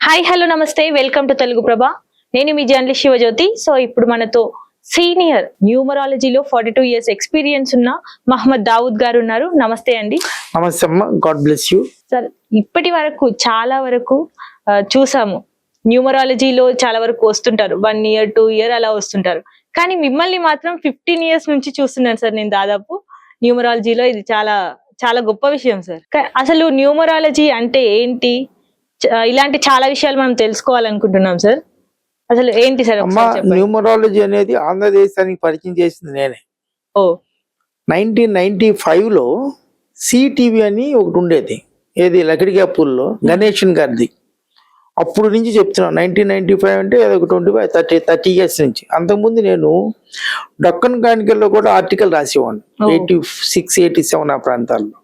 Hi hello నమస్తే welcome to Telugu ప్రభ. నేను మీ journalist Shivajyothi. So ఇప్పుడు మనతో సీనియర్ న్యూమరాలజీలో 42 years ఎక్స్పీరియన్స్ ఉన్న మహమ్మద్ దావుద్ గారు ఉన్నారు. నమస్తే అండి. నమస్తే అమ్మ, గాడ్ బ్లెస్ యూ. సార్, ఇప్పటి వరకు చాలా వరకు చూసాము, న్యూమరాలజీలో చాలా వరకు వస్తుంటారు, 1 year 2 year అలా వస్తుంటారు. కానీ మిమ్మల్ని మాత్రం 15 years నుంచి చూస్తున్నాను సార్. నేను దాదాపు న్యూమరాలజీలో ఇది చాలా చాలా గొప్ప విషయం సార్. అసలు న్యూమరాలజీ అంటే ఏంటి, ఇలాంటి చాలా విషయాలు మనం తెలుసుకోవాలనుకుంటున్నాం సార్. అసలు ఏంటి సార్? అమ్మా, న్యూమరాలజీ అనేది ఆంధ్రదేశానికి పరిచయం చేసింది నేనే. 1995లో సిటీవీ అని ఒకటి ఉండేది, ఏది లకిడికాపూర్లో, గణేషన్ గారిది. అప్పుడు నుంచి చెప్తున్నాను, 1995 అంటే ఒక 30 years నుంచి. అంతకుముందు నేను డక్కన్ క్రానికల్లో కూడా ఆర్టికల్ రాసేవాడిని, 86, 87 ఆ ప్రాంతాల్లో.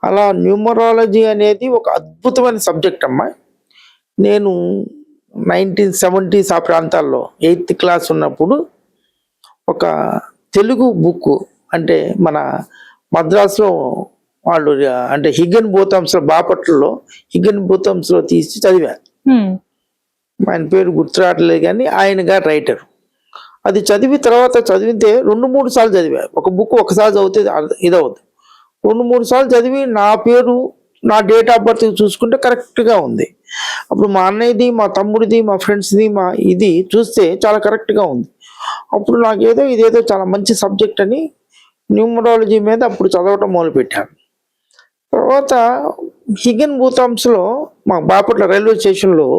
అలా న్యూమరాలజీ అనేది ఒక అద్భుతమైన సబ్జెక్ట్ అమ్మా. నేను 1970s ఆ ప్రాంతాల్లో 8th class ఉన్నప్పుడు ఒక తెలుగు బుక్, అంటే మన మద్రాసులో వాళ్ళు, అంటే హిగన్ బోథమ్స్లో, బాపట్లలో హిగన్ బోథమ్స్లో తీసి చదివా. ఆయన పేరు గుర్తురావట్లేదు కానీ ఆయన గారు రైటర్. అది చదివితే 2-3 సార్లు చదివా. ఒక బుక్ ఒకసారి చదివితే ఇదవుతుంది. 2-3 సార్లు చదివి నా పేరు, నా డేట్ ఆఫ్ బర్త్ చూసుకుంటే కరెక్ట్గా ఉంది. అప్పుడు మా అన్నయ్యది, మా తమ్ముడిది, మా ఫ్రెండ్స్ది, మా ఇది చూస్తే చాలా కరెక్ట్గా ఉంది. అప్పుడు నాకేదో ఇదేదో చాలా మంచి సబ్జెక్ట్ అని న్యూమరాలజీ మీద అప్పుడు చదవటం మొదలుపెట్టాను. తర్వాత హిగన్ బూథామ్స్లో మా బాపట్ల రైల్వే స్టేషన్లో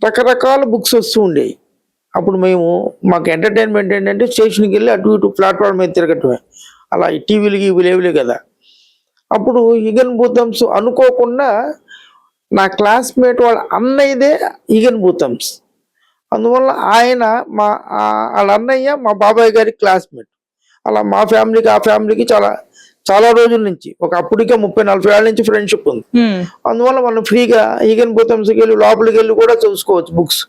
రకరకాల బుక్స్ వస్తూ ఉండేవి. అప్పుడు మాకు ఎంటర్టైన్మెంట్ ఏంటంటే స్టేషన్కి వెళ్ళి అటు ఇటు ప్లాట్ఫామ్ మీద తిరగటమే. అలా ఈ టీవీలకి ఇవి లేవులే కదా. అప్పుడు హిగన్ బూథమ్స్ అనుకోకుండా నా క్లాస్మేట్ వాళ్ళ అన్నయ్యదే హిగన్ బూథమ్స్. అందువల్ల ఆయన వాళ్ళ అన్నయ్య మా బాబాయ్ గారి క్లాస్మేట్. అలా మా ఫ్యామిలీకి ఆ ఫ్యామిలీకి చాలా చాలా రోజుల నుంచి, అప్పటికే 30-40 ఏళ్ళ నుంచి ఫ్రెండ్షిప్ ఉంది. అందువల్ల మనం ఫ్రీగా హిగన్ బూథమ్స్కి వెళ్ళి లోపలికి వెళ్ళి కూడా చూసుకోవచ్చు బుక్స్,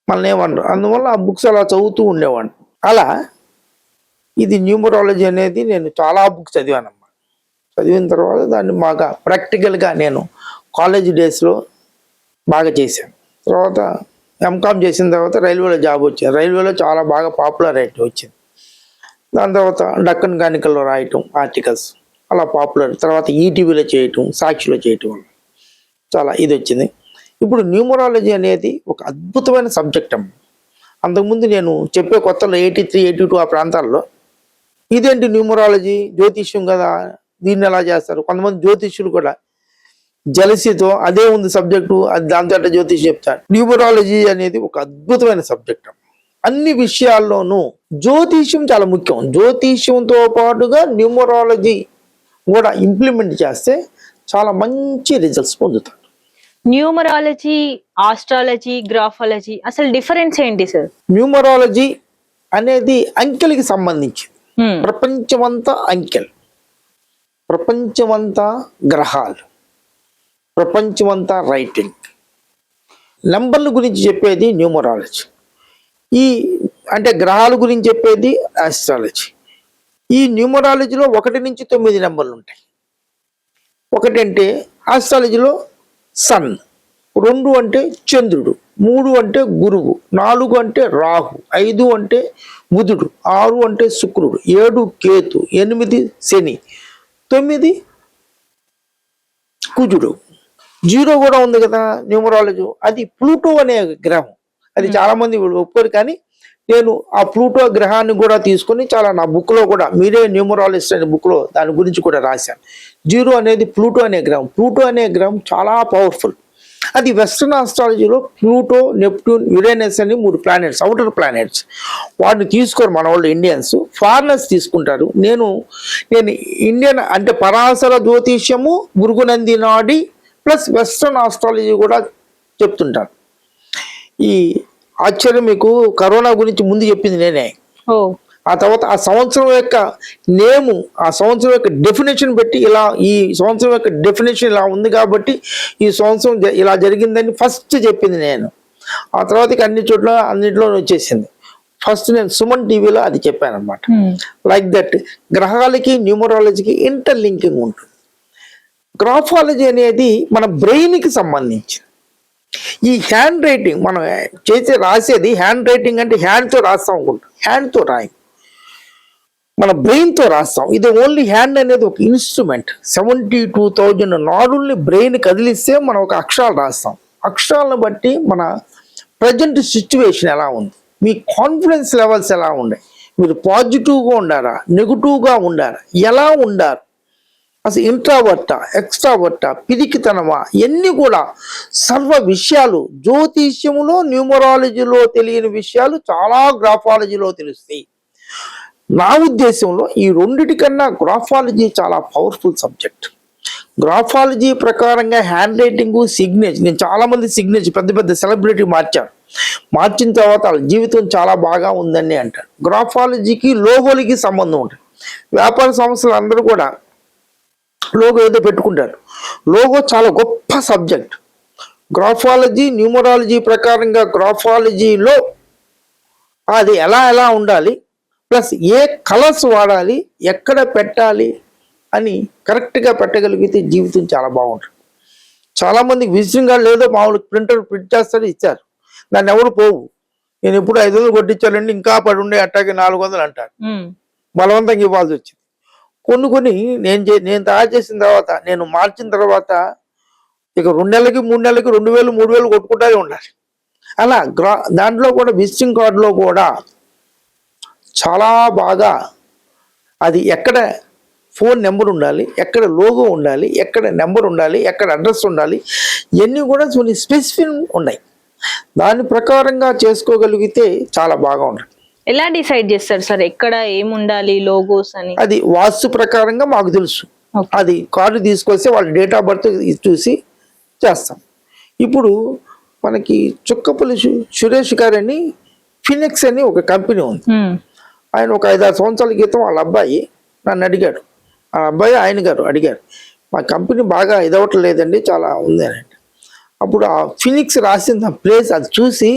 మనల్ని ఏమన్నారు. అందువల్ల ఆ బుక్స్ అలా చదువుతూ ఉండేవాడిని. అలా ఇది న్యూమరాలజీ అనేది నేను చాలా బుక్స్ చదివానమ్మా. చదివిన తర్వాత దాన్ని బాగా ప్రాక్టికల్గా నేను కాలేజ్ డేస్లో బాగా చేశాను. తర్వాత ఎంకామ్ చేసిన తర్వాత రైల్వేలో జాబ్ వచ్చింది. రైల్వేలో చాలా బాగా పాపులారిటీ వచ్చింది. దాని తర్వాత డక్కన్ క్రానికల్లో రాయటం ఆర్టికల్స్, అలా పాపులర్. తర్వాత ఈటీవీలో చేయటం, సాక్షిలో చేయటం వల్ల చాలా ఇది వచ్చింది. ఇప్పుడు న్యూమరాలజీ అనేది ఒక అద్భుతమైన సబ్జెక్ట్ అమ్మ. అంతకుముందు నేను చెప్పే కొత్తలో 83, 82 ఆ ప్రాంతాల్లో ఇదేంటి న్యూమరాలజీ, జ్యోతిష్యం కదా, దీన్ని ఎలా చేస్తారు. కొంతమంది జ్యోతిష్యులు కూడా జలసీతో అదే ఉంది సబ్జెక్టు, అది దాంతో జ్యోతిష్యం చెప్తారు. న్యూమరాలజీ అనేది ఒక అద్భుతమైన సబ్జెక్ట్. అన్ని విషయాల్లోనూ జ్యోతిష్యం చాలా ముఖ్యం. జ్యోతిష్యంతో పాటుగా న్యూమరాలజీ కూడా ఇంప్లిమెంట్ చేస్తే చాలా మంచి రిజల్ట్స్ పొందుతారు. న్యూమరాలజీ, ఆస్ట్రాలజీ, గ్రాఫాలజీ అసలు డిఫరెన్స్ ఏంటి సార్? న్యూమరాలజీ అనేది అంకెలకి సంబంధించి. ప్రపంచమంతా అంకెలు, ప్రపంచమంతా గ్రహాలు, ప్రపంచమంతా రైటింగ్, నంబర్ల గురించి చెప్పేది న్యూమరాలజీ. అంటే గ్రహాల గురించి చెప్పేది ఆస్ట్రాలజీ. ఈ న్యూమరాలజీలో 1 నుంచి 9 నెంబర్లు ఉంటాయి. 1 అంటే ఆస్ట్రాలజీలో సన్, 2 అంటే చంద్రుడు, 3 అంటే గురువు, 4 అంటే రాహు, 5 అంటే బుధుడు, 6 అంటే శుక్రుడు, 7 కేతు, 8 శని, 9 కుజుడు. 0 కూడా ఉంది కదా న్యూమరాలజీ, అది ప్లూటో అనే గ్రహం. అది చాలా మంది ఒప్పుకోరు, కానీ నేను ఆ ప్లూటో గ్రహాన్ని కూడా తీసుకొని చాలా నా బుక్లో కూడా, మీరే న్యూమరాలజిస్ట్ అనే బుక్లో దాని గురించి కూడా రాశాను. 0 అనేది ప్లూటో అనే గ్రహం. ప్లూటో అనే గ్రహం చాలా పవర్ఫుల్. అది వెస్ట్రన్ ఆస్ట్రాలజీలో ప్లూటో, నెప్ట్యూన్, యురేనస్ అని 3 ప్లానెట్స్, అవుటర్ ప్లానెట్స్. వాటిని తీసుకోరు మన వాళ్ళు, ఇండియన్స్. ఫారినర్స్ తీసుకుంటారు. నేను ఇండియన్ అంటే పరాశర జ్యోతిష్యము, భృగునంది నాడి ప్లస్ వెస్ట్రన్ ఆస్ట్రాలజీ కూడా చెప్తుంటాను. ఈ ఆశ్చర్యం, మీకు కరోనా గురించి ముందు చెప్పింది నేనే. ఆ తర్వాత ఆ సంవత్సరం యొక్క నేము, ఆ సంవత్సరం యొక్క డెఫినేషన్ పెట్టి, ఇలా ఈ సంవత్సరం యొక్క డెఫినేషన్ ఇలా ఉంది కాబట్టి ఈ సంవత్సరం ఇలా జరిగిందని ఫస్ట్ చెప్పింది నేను. ఆ తర్వాత అన్నింటిలో వచ్చేసింది. ఫస్ట్ నేను సుమన్ టీవీలో అది చెప్పాను అనమాట. లైక్ దట్ గ్రహాలకి న్యూమరాలజీకి ఇంటర్లింకింగ్ ఉంటుంది. గ్రాఫాలజీ అనేది మన బ్రెయిన్కి సంబంధించి. ఈ హ్యాండ్ రైటింగ్ మనం రాసేది హ్యాండ్ రైటింగ్ అంటే హ్యాండ్తో రాస్తాం అనుకుంటాం. హ్యాండ్తో రాయం, మన బ్రెయిన్తో రాస్తాం. ఇది ఓన్లీ హ్యాండ్ అనేది ఒక ఇన్స్ట్రుమెంట్. 72,000 నాడుల్ని బ్రెయిన్ కదిలిస్తే మనం ఒక అక్షరాలు రాస్తాం. అక్షరాలను బట్టి మన ప్రజెంట్ సిచ్యువేషన్ ఎలా ఉంది, మీ కాన్ఫిడెన్స్ లెవెల్స్ ఎలా ఉన్నాయి, మీరు పాజిటివ్గా ఉండారా, నెగిటివ్గా ఉండారా, ఎలా ఉండారు, అసలు ఇంట్రావర్టా, ఎక్స్ట్రావర్టా, పిరికితనమా, ఇవన్నీ కూడా సర్వ విషయాలు జ్యోతిష్యములో, న్యూమరాలజీలో తెలియని విషయాలు చాలా గ్రాఫాలజీలో తెలుస్తాయి. నా ఉద్దేశంలో ఈ రెండిటికన్నా గ్రాఫాలజీ చాలా పవర్ఫుల్ సబ్జెక్ట్. గ్రాఫాలజీ ప్రకారంగా హ్యాండ్ రైటింగ్, సిగ్నేచర్, నేను చాలా మంది సిగ్నేచర్ పెద్ద పెద్ద సెలబ్రిటీ మార్చిన తర్వాత వాళ్ళ జీవితం చాలా బాగా ఉందని అంటారు. గ్రాఫాలజీకి లోగోలకి సంబంధం ఉంటుంది. వ్యాపార సంస్థలు అందరూ కూడా లోగో ఏదో పెట్టుకుంటారు. లోగో చాలా గొప్ప సబ్జెక్ట్. గ్రాఫాలజీ, న్యూమరాలజీ ప్రకారంగా గ్రాఫాలజీలో అది ఎలా ఉండాలి, ప్లస్ ఏ కలర్స్ వాడాలి, ఎక్కడ పెట్టాలి అని కరెక్ట్గా పెట్టగలిగితే జీవితం చాలా బాగుంటుంది. చాలామందికి విజిటింగ్ కార్డు లేదో మామూలు ప్రింటర్ ప్రింట్ చేస్తారు, ఇచ్చారు, దాన్ని ఎవరు పోవు. నేను ఎప్పుడు 500 కొట్టించాలండి, ఇంకా పడి ఉండే అట్టాగే 400 అంటారు. బలవంతంగా ఇవ్వాల్సి వచ్చింది. కొన్ని నేను తయారు చేసిన తర్వాత, నేను మార్చిన తర్వాత ఇక 2 నెలలకి 3 నెలలకి 2,000 3,000 కొట్టుకుంటానే ఉండాలి. అలా దాంట్లో కూడా విజిటింగ్ కార్డులో కూడా చాలా బాగా అది ఎక్కడ ఫోన్ నెంబర్ ఉండాలి, ఎక్కడ లోగో ఉండాలి, ఎక్కడ నెంబర్ ఉండాలి, ఎక్కడ అడ్రస్ ఉండాలి, ఇవన్నీ కూడా కొన్ని స్పెసిఫిక్ ఉన్నాయి. దాని ప్రకారంగా చేసుకోగలిగితే చాలా బాగా ఉంటుంది. ఎలా డిసైడ్ చేస్తారు సార్ ఎక్కడ ఏముండాలి లోగోస్ అని? అది వాస్తు ప్రకారంగా మాకు తెలుసు. అది కార్డు తీసుకొస్తే వాళ్ళ డేట్ ఆఫ్ బర్త్ చూసి చేస్తాం. ఇప్పుడు మనకి చుక్కపల్లి సురేష్ గారు అని ఫినిక్స్ అని ఒక కంపెనీ ఉంది. ఆయన ఒక 5-6 సంవత్సరాల క్రితం వాళ్ళ అబ్బాయి నన్ను అడిగాడు. ఆ అబ్బాయి ఆయన గారు అడిగారు, మా కంపెనీ బాగా ఇదవట్లేదండి, చాలా ఉంది అని. అప్పుడు ఆ ఫినిక్స్ రాసిన ప్లేస్ అది చూసి,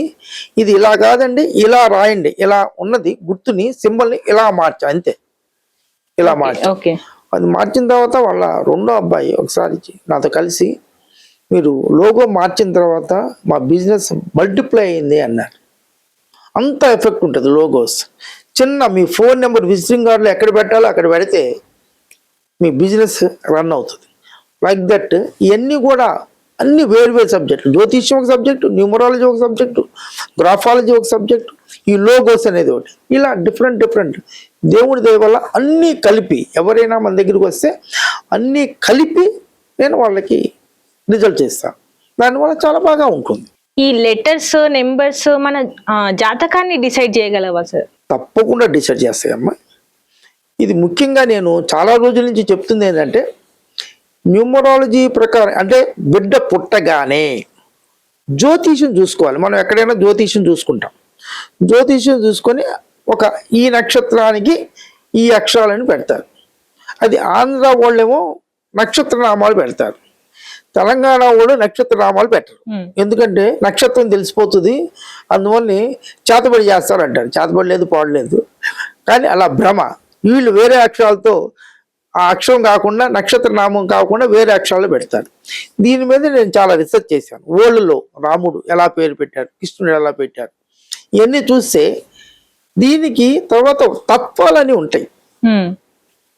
ఇది ఇలా కాదండి, ఇలా రాయండి, ఇలా ఉన్నది గుర్తుని సింబల్ని ఇలా మార్చా, అంతే, ఇలా మార్చా. అది మార్చిన తర్వాత వాళ్ళ రెండో అబ్బాయి ఒకసారి నాతో కలిసి, మీరు లోగో మార్చిన తర్వాత మా బిజినెస్ మల్టిప్లై అయింది అన్నారు. అంత ఎఫెక్ట్ ఉంటుంది లోగోస్. చిన్న మీ ఫోన్ నెంబర్ విజిటింగ్ కార్డులో ఎక్కడ పెట్టాలో అక్కడ పెడితే మీ బిజినెస్ రన్ అవుతుంది. లైక్ దట్ ఇవన్నీ కూడా అన్ని వేరు సబ్జెక్టులు. జ్యోతిష్యం ఒక సబ్జెక్టు, న్యూమరాలజీ ఒక సబ్జెక్టు, గ్రాఫాలజీ ఒక సబ్జెక్టు, ఈ లోగోస్ అనేది ఒకటి. ఇలా డిఫరెంట్ దేవుడి దయ వల్ల అన్నీ కలిపి, ఎవరైనా మన దగ్గరికి వస్తే అన్నీ కలిపి నేను వాళ్ళకి రిజల్ట్ చేస్తాను. దానివల్ల చాలా బాగా ఉంటుంది. ఈ లెటర్స్, నెంబర్స్ మన జాతకాన్ని డిసైడ్ చేయగలవా సార్? తప్పకుండా డిసైడ్ చేస్తాయమ్మా. ఇది ముఖ్యంగా నేను చాలా రోజుల నుంచి చెప్తుంది ఏంటంటే, న్యూమరాలజీ ప్రకారం అంటే బిడ్డ పుట్టగానే జ్యోతిష్యం చూసుకోవాలి. మనం ఎక్కడైనా జ్యోతిష్యం చూసుకుంటాం. జ్యోతిష్యం చూసుకొని ఈ నక్షత్రానికి ఈ అక్షరాలను పెడతారు. అది ఆంధ్ర వాళ్ళేమో నక్షత్ర నామాలు పెడతారు, తెలంగాణ వాళ్ళు నక్షత్ర నామాలు పెట్టరు. ఎందుకంటే నక్షత్రం తెలిసిపోతుంది, అందువల్ల చేతబడి చేస్తారు అంటారు. చేతబడి లేదు, పాడలేదు, కానీ అలా భ్రమ. వీళ్ళు వేరే అక్షరాలతో ఆ అక్షరం కాకుండా, నక్షత్ర నామం కాకుండా వేరే అక్షరాలు పెడతారు. దీని మీద నేను చాలా రీసెర్చ్ చేశాను. ఓళ్ళలో రాముడు ఎలా పేరు పెట్టారు, కృష్ణుడు ఎలా పెట్టారు, ఇవన్నీ చూస్తే దీనికి తర్వాత తత్వాలని ఉంటాయి.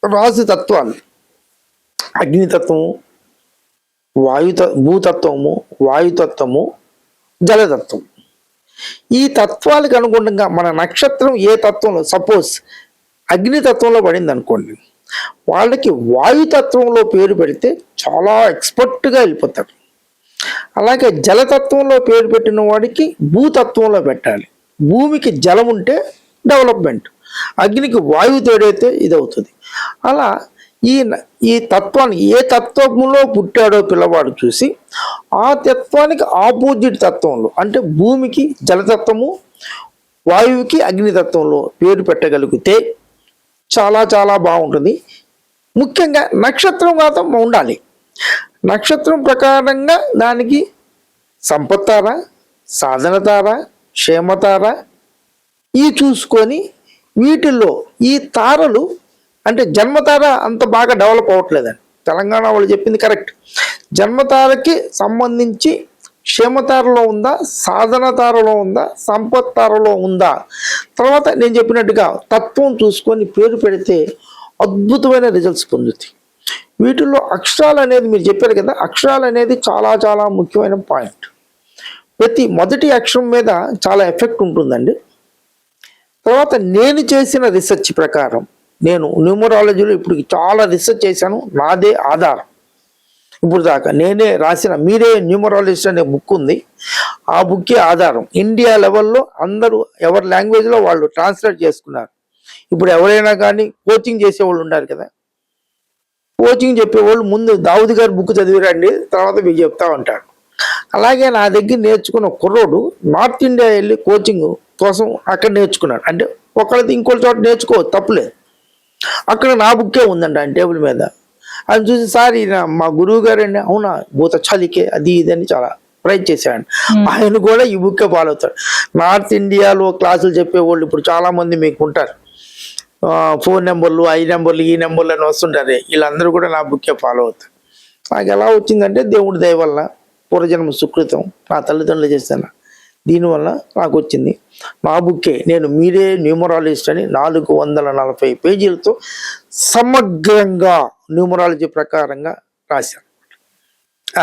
రాజు తత్వాలు, అగ్నితత్వము, భూతత్వము, వాయుతత్వము, జలతత్వం. ఈ తత్వాలకు అనుగుణంగా మన నక్షత్రం ఏ తత్వంలో, సపోజ్ అగ్నితత్వంలో పడింది అనుకోండి, వాళ్ళకి వాయుతత్వంలో పేరు పెడితే చాలా ఎక్స్పర్ట్గా వెళ్ళిపోతారు. అలాగే జలతత్వంలో పేరు పెట్టిన వాడికి భూతత్వంలో పెట్టాలి. భూమికి జలం ఉంటే డెవలప్మెంట్, అగ్నికి వాయువు తోడైతే ఇది అవుతుంది. అలా ఈ తత్వాన్ని ఏ తత్వంలో పుట్టాడో పిల్లవాడు చూసి ఆ తత్వానికి ఆపోజిట్ తత్వంలో, అంటే భూమికి జలతత్వము, వాయువుకి అగ్నితత్వంలో పేరు పెట్టగలిగితే చాలా చాలా బాగుంటుంది. ముఖ్యంగా నక్షత్రం మాత్రం ఉండాలి. నక్షత్రం ప్రకారంగా దానికి సంపత్తార, సాధనతార, క్షేమతార ఈ చూసుకొని, వీటిల్లో ఈ తారలు అంటే జన్మతార అంత బాగా డెవలప్ అవ్వట్లేదండి. తెలంగాణ వాళ్ళు చెప్పింది కరెక్ట్. జన్మతారకి సంబంధించి క్షేమతారలో ఉందా, సాధన తారలో ఉందా, సంపత్తారలో ఉందా? తర్వాత నేను చెప్పినట్టుగా తత్వం చూసుకొని పేరు పెడితే అద్భుతమైన రిజల్ట్స్ పొందుతాయి. వీటిల్లో అక్షరాలు అనేది మీరు చెప్పారు కదా, అక్షరాలు అనేది చాలా చాలా ముఖ్యమైన పాయింట్. ప్రతి మొదటి అక్షరం మీద చాలా ఎఫెక్ట్ ఉంటుందండి. తర్వాత నేను చేసిన రీసెర్చ్ ప్రకారం, నేను న్యూమరాలజీలో ఇప్పుడు చాలా రీసెర్చ్ చేశాను, నాదే ఆధారం. ఇప్పుడు దాకా నేనే రాసిన మీరే న్యూమరాలజిస్ట్ అనే బుక్ ఉంది, ఆ బుక్కే ఆధారం. ఇండియా లెవెల్లో అందరూ ఎవరి లాంగ్వేజ్లో వాళ్ళు ట్రాన్స్లేట్ చేసుకున్నారు. ఇప్పుడు ఎవరైనా కానీ కోచింగ్ చేసేవాళ్ళు ఉన్నారు కదా, కోచింగ్ చెప్పేవాళ్ళు ముందు దావుద్ గారు బుక్ చదివిరండి, తర్వాత మీకు చెప్తా ఉంటారు. అలాగే నా దగ్గర నేర్చుకున్న కుర్రోడు నార్త్ ఇండియా వెళ్ళి కోచింగ్ కోసం అక్కడ నేర్చుకున్నాడు. అంటే ఒకళ్ళది ఇంకోటి చోట నేర్చుకోవచ్చు, తప్పులేదు. అక్కడ నా బుక్కే ఉందండి ఆయన టేబుల్ మీద. అది చూసి సార్ ఈయన మా గురువు గారు అండి, అవునా భూత చలికే అది ఇదని చాలా ప్రైజ్ చేశాడు. ఆయన కూడా ఈ బుక్కే ఫాలో అవుతాడు. నార్త్ ఇండియాలో క్లాసులు చెప్పేవాళ్ళు ఇప్పుడు చాలా మంది మీకు ఉంటారు, ఫోన్ నెంబర్లు, ఐ నెంబర్లు, ఈ నెంబర్లు అని వస్తుంటారు. వీళ్ళందరూ కూడా నా బుక్కే ఫాలో అవుతారు. నాకు ఎలా వచ్చిందంటే దేవుడి దయ వల్ల, పూర్వజన్మ సుకృతం, నా తల్లిదండ్రులు చేస్తాను, దీనివల్ల నాకు వచ్చింది. నా బుక్కే నేను మీరే న్యూమరాలజిస్ట్ అని 440 పేజీలతో సమగ్రంగా న్యూమరాలజీ ప్రకారంగా రాశాను.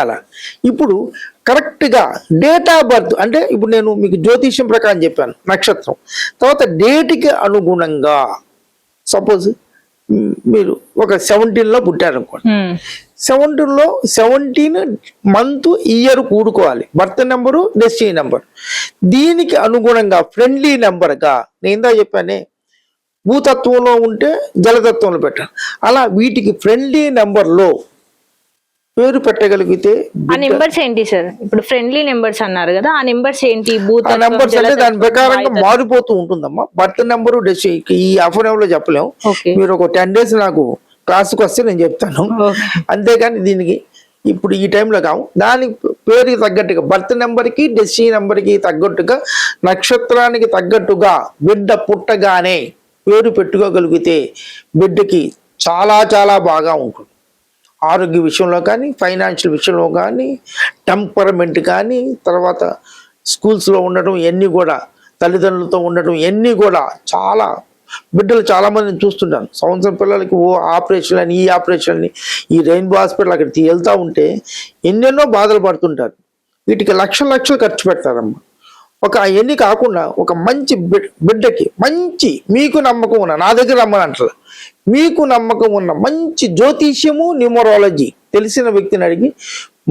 అలా ఇప్పుడు కరెక్ట్గా డేట్ ఆఫ్ బర్త్, అంటే ఇప్పుడు నేను మీకు జ్యోతిష్యం ప్రకారం చెప్పాను నక్షత్రం, తర్వాత డేట్కి అనుగుణంగా సపోజ్ మీరు ఒక 17లో పుట్టారనుకోండి, 17లో 17 మంత్ ఇయర్ కూడుకోవాలి, బర్త్ నెంబరు డెస్టినీ నెంబర్. దీనికి అనుగుణంగా ఫ్రెండ్లీ నెంబర్గా నేను ఇందా చెప్పానే, భూతత్వంలో ఉంటే జలతత్వంలో పెట్టాను. అలా వీటికి ఫ్రెండ్లీ నెంబర్లో పేరు పెట్టగలిగితే, ఆ నెంబర్స్ ఏంటి సార్? ఇప్పుడు ఫ్రెండ్లీ నెంబర్స్ అన్నారు కదా, ఆ నెంబర్స్ ఏంటి? ఆ నెంబర్స్ అంటే దాని ప్రకారంగా మారిపోతూ ఉంటుందమ్మా. బర్త్ నెంబరు ఈ హాఫ్ అన్ అవర్ లో చెప్పలేము. మీరు ఒక 10 days నాకు క్లాస్కి వస్తే నేను చెప్తాను. అంతేగాని దీనికి ఇప్పుడు ఈ టైంలో కావు. దాని పేరుకి తగ్గట్టుగా, బర్త్ నెంబర్కి డెస్టినీ నెంబర్కి తగ్గట్టుగా, నక్షత్రానికి తగ్గట్టుగా బిడ్డ పుట్టగానే పేరు పెట్టుకోగలిగితే బిడ్డకి చాలా చాలా బాగా ఉంటుంది. ఆరోగ్య విషయంలో కానీ, ఫైనాన్షియల్ విషయంలో కానీ, టెంపరమెంట్ కానీ, తర్వాత స్కూల్స్లో ఉండటం, ఇవన్నీ కూడా తల్లిదండ్రులతో ఉండటం, ఇవన్నీ కూడా చాలా బిడ్డలు చాలామందిని చూస్తుంటాను. సంవత్సరం పిల్లలకి ఆపరేషన్ అని, ఈ ఆపరేషన్ అని, ఈ రెయిన్బో హాస్పిటల్ అక్కడికి వెళ్తూ ఉంటే ఎన్నెన్నో బాధలు పడుతుంటారు. వీటికి లక్షలు ఖర్చు పెడతారమ్మా. ఒక అవన్నీ కాకుండా ఒక మంచి బిడ్డకి మంచి, మీకు నమ్మకం ఉన్న, నా దగ్గర రమ్మనంటారు, మీకు నమ్మకం ఉన్న మంచి జ్యోతిష్యము, న్యూమరాలజీ తెలిసిన వ్యక్తిని అడిగి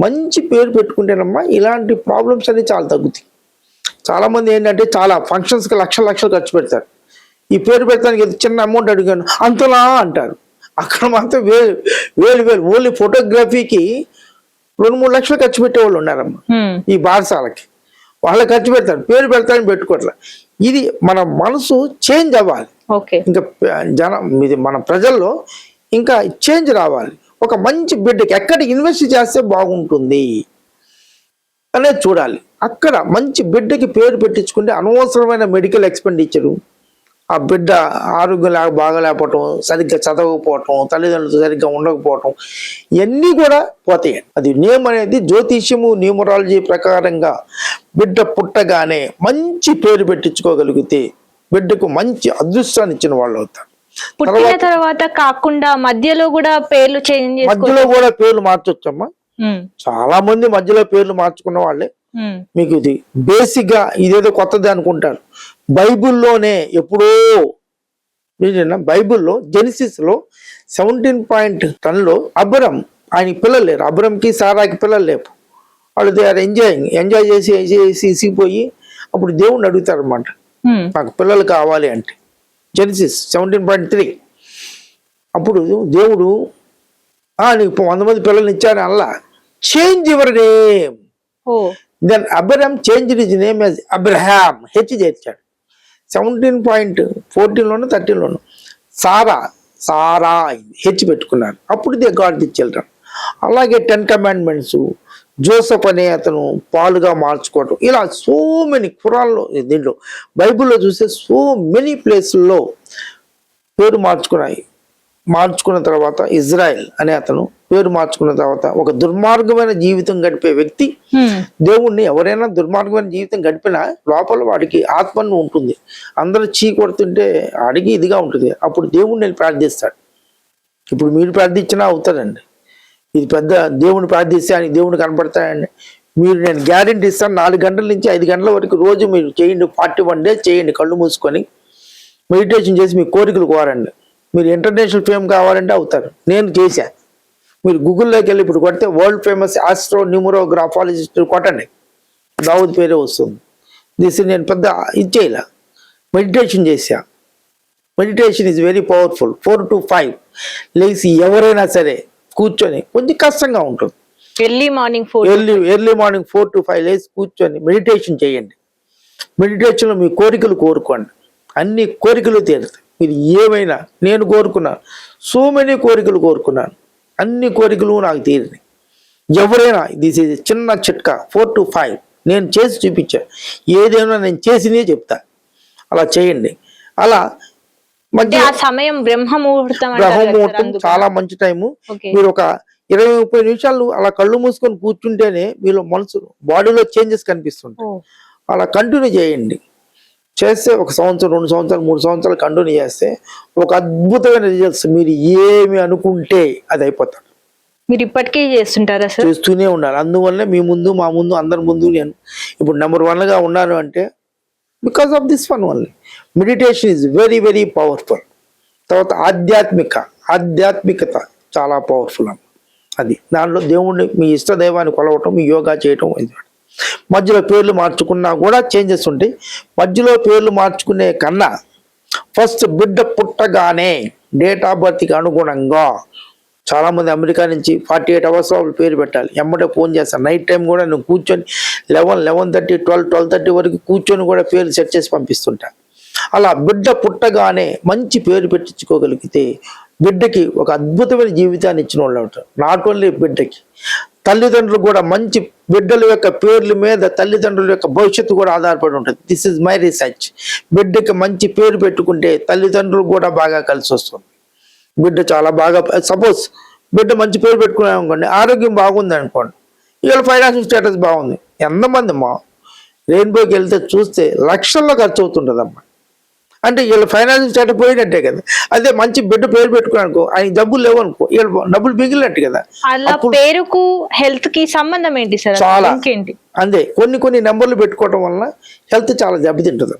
మంచి పేరు పెట్టుకుంటేనమ్మా ఇలాంటి ప్రాబ్లమ్స్ అన్ని చాలా తగ్గుతాయి. చాలామంది ఏంటంటే చాలా ఫంక్షన్స్కి లక్షలు ఖర్చు పెడతారు. ఈ పేరు పెట్టడానికి చిన్న అమౌంట్ అడిగాను అంతలా అంటారు. అక్కడ మాత్రం వేలు ఓన్లీ ఫోటోగ్రఫీకి 2-3 లక్షలు ఖర్చు పెట్టేవాళ్ళు ఉన్నారమ్మా. ఈ బారసాలకి వాళ్ళ ఖర్చు పెడతారు, పేరు పెడతారని పెట్టుకోవట్లే. ఇది మన మనసు చేంజ్ అవ్వాలి. ఇంకా ఇది మన ప్రజల్లో ఇంకా చేంజ్ రావాలి. ఒక మంచి బిడ్డకి ఎక్కడ ఇన్వెస్ట్ చేస్తే బాగుంటుంది అనేది చూడాలి. అక్కడ మంచి బిడ్డకి పేరు పెట్టించుకుంటే అనవసరమైన మెడికల్ ఎక్స్పెండిచరు, ఆ బిడ్డ ఆరోగ్యం బాగలేకపోవటం, సరిగ్గా చదవకపోవటం, తల్లిదండ్రులతో సరిగ్గా ఉండకపోవటం, ఇవన్నీ కూడా పోతాయి. అది నేమ్ అనేది జ్యోతిష్యము, న్యూమరాలజీ ప్రకారంగా బిడ్డ పుట్టగానే మంచి పేరు పెట్టించుకోగలిగితే బిడ్డకు మంచి అదృష్టాన్ని ఇచ్చిన వాళ్ళు అవుతారు. పుట్టిన తర్వాత కాకుండా మధ్యలో కూడా పేర్లు చేంజ్, మధ్యలో కూడా పేర్లు మార్చొచ్చమ్మా. చాలా మంది మధ్యలో పేర్లు మార్చుకున్న వాళ్ళే. మీకు ఇది బేసిక్ గా ఇదేదో కొత్తది అనుకుంటారు. బైబుల్లోనే ఎప్పుడో బైబుల్లో జెనిసిస్ లో 17.10లో అబ్రహం, ఆయన పిల్లలు లేరు, అబ్రహంకి సారాకి పిల్లలు లేపు, వాళ్ళు దే ఆర్ ఎంజాయ్ చేసి ఇసిపోయి అప్పుడు దేవుడిని అడుగుతారు అనమాట, నాకు పిల్లలు కావాలి అంటే. జెనిసిస్ 17.3. అప్పుడు దేవుడు నీకు 100 మంది పిల్లల్ని ఇచ్చాను అలా, change your name. Then Abraham change his name as Abraham, H చేర్చాడు. 17.14లోను 13లోను సారా హెచ్ పెట్టుకున్నారు. అప్పుడు దే గాడ్ ది చిల్డ్రన్. అలాగే 10 Commandments, జోసెఫ్ అనే అతను పాలుగా మార్చుకోవటం, ఇలా సో మెనీ ఖురాన్లో, దీంట్లో బైబిల్లో చూస్తే సో మెనీ ప్లేసుల్లో పేరు మార్చుకున్నాయి. మార్చుకున్న తర్వాత ఇజ్రాయెల్ అనే అతను పేరు మార్చుకున్న తర్వాత ఒక దుర్మార్గమైన జీవితం గడిపే వ్యక్తి దేవుణ్ణి, ఎవరైనా దుర్మార్గమైన జీవితం గడిపినా లోపల వాడికి ఆత్మను ఉంటుంది. అందరూ చీ కొడుతుంటే అడిగి ఇదిగా ఉంటుంది. అప్పుడు దేవుణ్ణి వెళ్ళి ప్రార్థిస్తాడు. ఇప్పుడు మీరు ప్రార్థించినా అవుతారండి. ఇది పెద్ద దేవుని ప్రార్థిస్తే ఆయన దేవుని కనపడతాయండి. మీరు నేను గ్యారెంటీ ఇస్తాను, 4 గంటల నుంచి 5 గంటల వరకు రోజు మీరు చేయండి. 41 days చేయండి. కళ్ళు మూసుకొని మెడిటేషన్ చేసి మీ కోరికలు కోరండి. మీరు ఇంటర్నేషనల్ ఫేమ్ కావాలంటే అవుతారు. నేను చేశా. మీరు గూగుల్లోకి వెళ్ళి ఇప్పుడు కొడితే వరల్డ్ ఫేమస్ ఆస్ట్రో న్యూమరోగ్రాఫాలజిస్ట్ కొట్టండి, దావుద్ పేరే వస్తుంది. నేను పెద్ద ఇచ్చేయాల మెడిటేషన్ చేశా. Meditation is very powerful. 4 to 5 లేచి ఎవరైనా సరే కూర్చొని, కొంచెం కష్టంగా ఉంటుంది, ఎర్లీ మార్నింగ్ 4 to 5 లేచి కూర్చొని మెడిటేషన్ చేయండి. మెడిటేషన్లో మీ కోరికలు కోరుకోండి. అన్ని కోరికలు తీరుతాయి. మీరు ఏమైనా, నేను కోరుకున్నాను, సో మెనీ కోరికలు కోరుకున్నాను, అన్ని కోరికలు నాకు తీరినాయి. ఎవరైనా దిస్ ఈజ్ చిన్న చిట్కా. 4 to 5 నేను చేసి చూపించా. ఏదైనా నేను చేసినే చెప్తా. అలా చేయండి. అలా అంటే ఆ సమయం బ్రహ్మముహూర్తం చాలా మంచి టైము. మీరు ఒక 20-30 నిమిషాలు అలా కళ్ళు మూసుకొని కూర్చుంటేనే మీలో మనసు, బాడీలో చేంజెస్ కనిపిస్తుంటాయి. అలా కంటిన్యూ చేయండి. చేస్తే 1 సంవత్సరం, 2 సంవత్సరాలు, 3 సంవత్సరాలు కంటిన్యూ చేస్తే ఒక అద్భుతమైన రిజల్ట్స్. మీరు ఏమి అనుకుంటే అది అయిపోతారు. మీరు ఇప్పటికే చేస్తుంటారా సార్? చేస్తూనే ఉండాలి. అందువల్లే మీ ముందు, మా ముందు, అందరి ముందు నేను ఇప్పుడు నెంబర్ 1గా ఉన్నాను అంటే because of this one only. Meditation is very very powerful. తర్వాత ఆధ్యాత్మికత చాలా పవర్ఫుల్ అమ్మ. అది దాంట్లో దేవుణ్ణి, మీ ఇష్ట దైవాన్ని కొలవటం, మీ యోగా చేయటం. మధ్యలో పేర్లు మార్చుకున్నా కూడా చేంజెస్ ఉంటాయి. మధ్యలో పేర్లు మార్చుకునే కన్నా ఫస్ట్ బిడ్డ పుట్టగానే డేట్ ఆఫ్ బర్త్కి అనుగుణంగా, చాలామంది అమెరికా నుంచి 48 hours వాళ్ళు పేరు పెట్టాలి. ఎమ్మటే ఫోన్ చేస్తాను. నైట్ టైం కూడా నేను కూర్చొని 11:30, 12:30 వరకు కూర్చొని కూడా పేర్లు సెట్ చేసి పంపిస్తుంటా. అలా బిడ్డ పుట్టగానే మంచి పేరు పెట్టించుకోగలిగితే బిడ్డకి ఒక అద్భుతమైన జీవితాన్ని ఇచ్చిన వాళ్ళు ఉంటారు. నాట్ ఓన్లీ బిడ్డకి, తల్లిదండ్రులు కూడా మంచి బిడ్డల యొక్క పేర్ల మీద తల్లిదండ్రుల యొక్క భవిష్యత్తు కూడా ఆధారపడి ఉంటుంది. This is my research. బిడ్డకి మంచి పేరు పెట్టుకుంటే తల్లిదండ్రులు కూడా బాగా కలిసి వస్తుంది. బిడ్డ చాలా బాగా, సపోజ్ బిడ్డ మంచి పేరు పెట్టుకున్నాం అనుకోండి, ఆరోగ్యం బాగుంది అనుకోండి, ఇవాళ ఫైనాన్షియల్ స్టేటస్ బాగుంది. ఎంతమంది అమ్మా రెయిన్బోకి వెళ్తే చూస్తే లక్షల్లో ఖర్చు అవుతుంటుందమ్మా. అంటే వీళ్ళ ఫైనాన్షియల్ స్టేటస్ పోయినట్టే కదా. అదే మంచి బిడ్డ పేరు పెట్టుకున్నాను అనుకో, ఆయన డబ్బులు లేవు అనుకో, వీళ్ళు డబ్బులు మిగిలినట్టు కదా. పేరుకు హెల్త్ కి సంబంధం ఏంటి సార్? చాలా అంతే. కొన్ని నెంబర్లు పెట్టుకోవడం వలన హెల్త్ చాలా దెబ్బతింటుంది.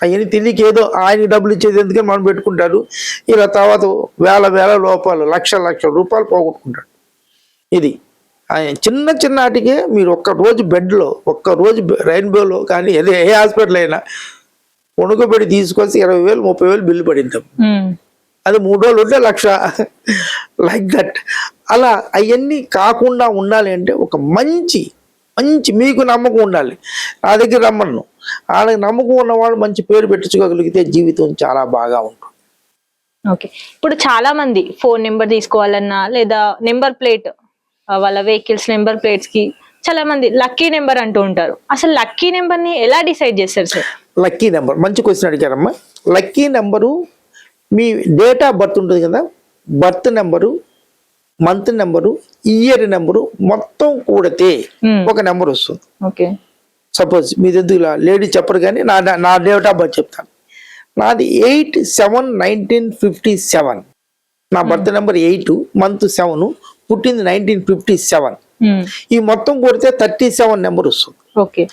అవన్నీ తెలియక ఏదో ఆయన డబ్బులు ఇచ్చేది ఎందుకని మనం పెట్టుకుంటారు. ఇలా తర్వాత వేల రూపాయలు, లక్షల రూపాయలు పోగొట్టుకుంటాడు. ఇది ఆయన చిన్న వాటికే మీరు ఒక్కరోజు బెడ్లో, ఒక్కరోజు రెయిన్బోలో కానీ ఏ హాస్పిటల్ అయినా వణుకబెట్టి తీసుకొచ్చి 20,000, 30,000 బిల్లు పడిందాం. అది 3 రోజులు ఉంటే 1,00,000 లైక్ దట్. అలా అవన్నీ కాకుండా ఉండాలి అంటే ఒక మంచి మీకు నమ్మకం ఉండాలి. నా దగ్గర రమ్మను, వాళ్ళకి నమ్మకం ఉన్నవాళ్ళు మంచి పేరు పెట్టించుకోగలిగితే జీవితం చాలా బాగా ఉంటుంది. ఓకే, ఇప్పుడు చాలా మంది ఫోన్ నెంబర్ తీసుకోవాలన్నా లేదా నెంబర్ ప్లేట్, వాళ్ళ వెహికల్స్ నెంబర్ ప్లేట్స్ కి చాలా మంది లక్కీ నెంబర్ అంటూ ఉంటారు. అసలు లక్కీ నెంబర్ ని ఎలా డిసైడ్ చేస్తారు సార్? లక్కీ నెంబర్ మంచి క్వశ్చన్ అడిగారమ్మా. లక్కీ నెంబరు మీ డేట్ ఆఫ్ బర్త్ ఉంటుంది కదా, birth number, month number, year number మొత్తం కూడితే ఒక నెంబర్ వస్తుంది. ఓకే, సపోజ్ మీ దగ్గర లేడీ చెప్పరు కానీ నా డేట్ ఆఫ్ బర్త్ చెప్తాను. నాది 8/7/1957. నా బర్త్ నెంబర్ 8, మంత్ 7, పుట్టింది 1957. ఈ మొత్తం కూడితే 37 నెంబర్ వస్తుంది. Okay,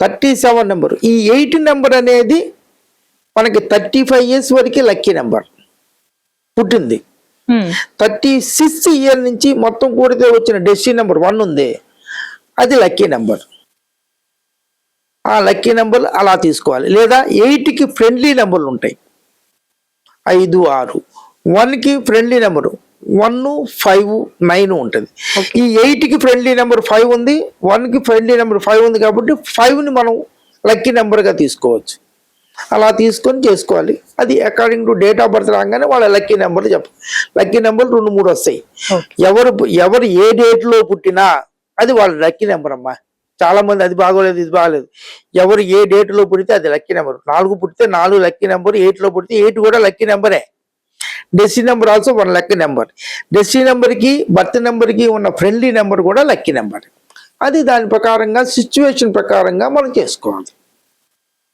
37 number. ఈ 8 నెంబర్ అనేది మనకి 35 years వరకు లక్కీ నెంబర్. పుట్టింది 36th year నుంచి మొత్తం కూడితే వచ్చిన డెస్టినీ నెంబర్ 1 ఉంది, అది లక్కీ నెంబర్. ఆ లక్కీ నెంబర్ అలా తీసుకోవాలి. లేదా 8కి ఫ్రెండ్లీ నెంబర్లు ఉంటాయి, 5, 6. 1కి ఫ్రెండ్లీ నెంబరు 1, 5, 9 ఉంటుంది. ఈ 8కి ఫ్రెండ్లీ నెంబర్ 5 ఉంది, 1కి ఫ్రెండ్లీ నెంబర్ 5 ఉంది కాబట్టి 5ని మనం లక్కీ నెంబర్గా తీసుకోవచ్చు. అలా తీసుకొని చేసుకోవాలి. అది according to date of birth రాగానే వాళ్ళ లక్కీ నెంబర్లు చెప్పాలి. లక్కీ నెంబర్లు 2, 3 వస్తాయి. ఎవరు ఏ డేట్లో పుట్టినా అది వాళ్ళ లక్కీ నెంబర్ అమ్మా. చాలా మంది అది బాగోలేదు, ఇది బాగలేదు. ఎవరు ఏ డేట్లో పుడితే అది లక్కీ నెంబర్. 4 పుట్టితే 4 లక్కీ నెంబర్, 8లో పుడితే 8 కూడా లక్కీ నెంబరే. Destiny number also one lucky number. Destiny నెంబర్కి బర్త్ నెంబర్కి ఉన్న ఫ్రెండ్లీ నెంబర్ కూడా లక్కీ నెంబర్. అది దాని ప్రకారంగా సిచ్యువేషన్ ప్రకారంగా మనం చేసుకోవాలి.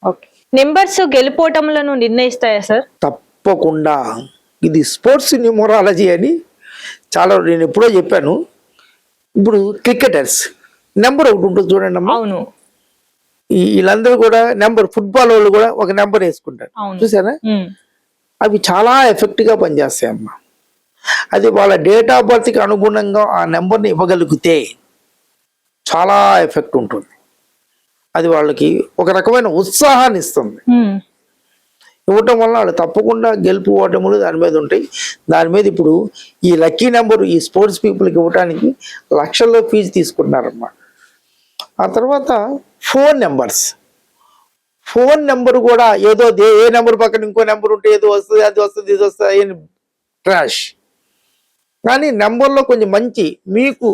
ఓకే, నెంబర్స్ గెలుపోటములను నిర్ణయిస్తాయా సార్? తప్పకుండా. ఇది స్పోర్ట్స్ న్యూమరాలజీ అని చాలా నేను ఎప్పుడో చెప్పాను. ఇప్పుడు క్రికెటర్స్ నెంబర్ ఒకటి ఉంటుంది చూడండి అమ్మా. అవును, వీళ్ళందరూ కూడా నెంబర్, ఫుట్బాల్ వాళ్ళు కూడా ఒక నెంబర్ వేసుకుంటారు, చూసారా? అవి చాలా ఎఫెక్ట్గా పనిచేస్తాయి అమ్మా. అది వాళ్ళ డేట్ ఆఫ్ బర్త్కి అనుగుణంగా ఆ నెంబర్ని ఇవ్వగలిగితే చాలా ఎఫెక్ట్ ఉంటుంది. అది వాళ్ళకి ఒక రకమైన ఉత్సాహాన్ని ఇస్తుంది. ఇవ్వటం వల్ల వాళ్ళు తప్పకుండా గెలుపు ఓటములు దాని మీద ఉంటాయి. దాని మీద ఇప్పుడు ఈ లక్కీ నెంబర్ ఈ స్పోర్ట్స్ పీపుల్కి ఇవ్వడానికి లక్షల్లో ఫీజు తీసుకుంటున్నారమ్మా. ఆ తర్వాత ఫోన్ నెంబర్ కూడా ఏదో ఏ నెంబర్ పక్కన ఇంకో నెంబర్ ఉంటే ఏదో వస్తుంది, అది వస్తుంది, ఇది వస్తుంది, ట్రాష్. కానీ నెంబర్లో కొంచెం మంచి, మీకు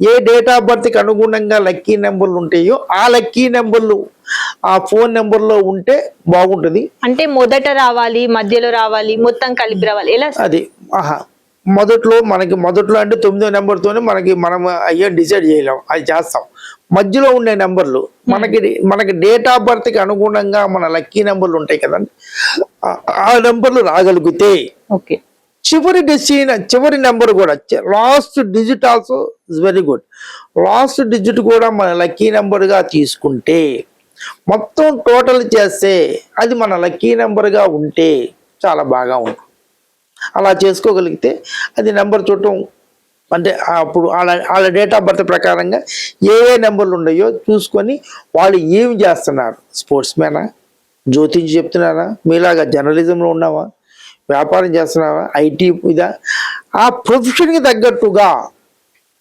ఏ డేట్ ఆఫ్ బర్త్కి అనుగుణంగా లక్కీ నెంబర్లు ఉంటాయో ఆ లక్కీ నెంబర్లు ఆ ఫోన్ నెంబర్లో ఉంటే బాగుంటుంది. అంటే మొదట రావాలి, మధ్యలో రావాలి, మొత్తం కలిపి రావాలి, ఎలా? అది మొదట్లో అంటే 9వ నెంబర్తోనే మనం అయ్యో డిసైడ్ చేయలేం, అది చేస్తాం. మధ్యలో ఉండే నెంబర్లు మనకి డేట్ ఆఫ్ బర్త్కి అనుగుణంగా మన లక్కీ నెంబర్లు ఉంటాయి కదండి, ఆ నెంబర్లు రాగలిగితే ఓకే. చివరి నెంబర్ కూడా last digit also is very good. Last digit కూడా మన లక్కీ నెంబర్గా తీసుకుంటే మొత్తం టోటల్ చేస్తే అది మన లక్కీ నెంబర్గా ఉంటే చాలా బాగా ఉంటుంది. అలా చేసుకోగలిగితే అది నెంబర్ చూడటం అంటే అప్పుడు వాళ్ళ డేట్ ఆఫ్ బర్త్ ప్రకారంగా ఏ నెంబర్లు ఉన్నాయో చూసుకొని వాళ్ళు ఏమి చేస్తున్నారు. స్పోర్ట్స్ మ్యానా, జ్యోతిషి చెప్తున్నారా, మీలాగా జర్నలిజంలో ఉన్నావా, వ్యాపారం చేస్తున్నావా, ఐటీ ఇదా, ఆ ప్రొఫెషన్కి తగ్గట్టుగా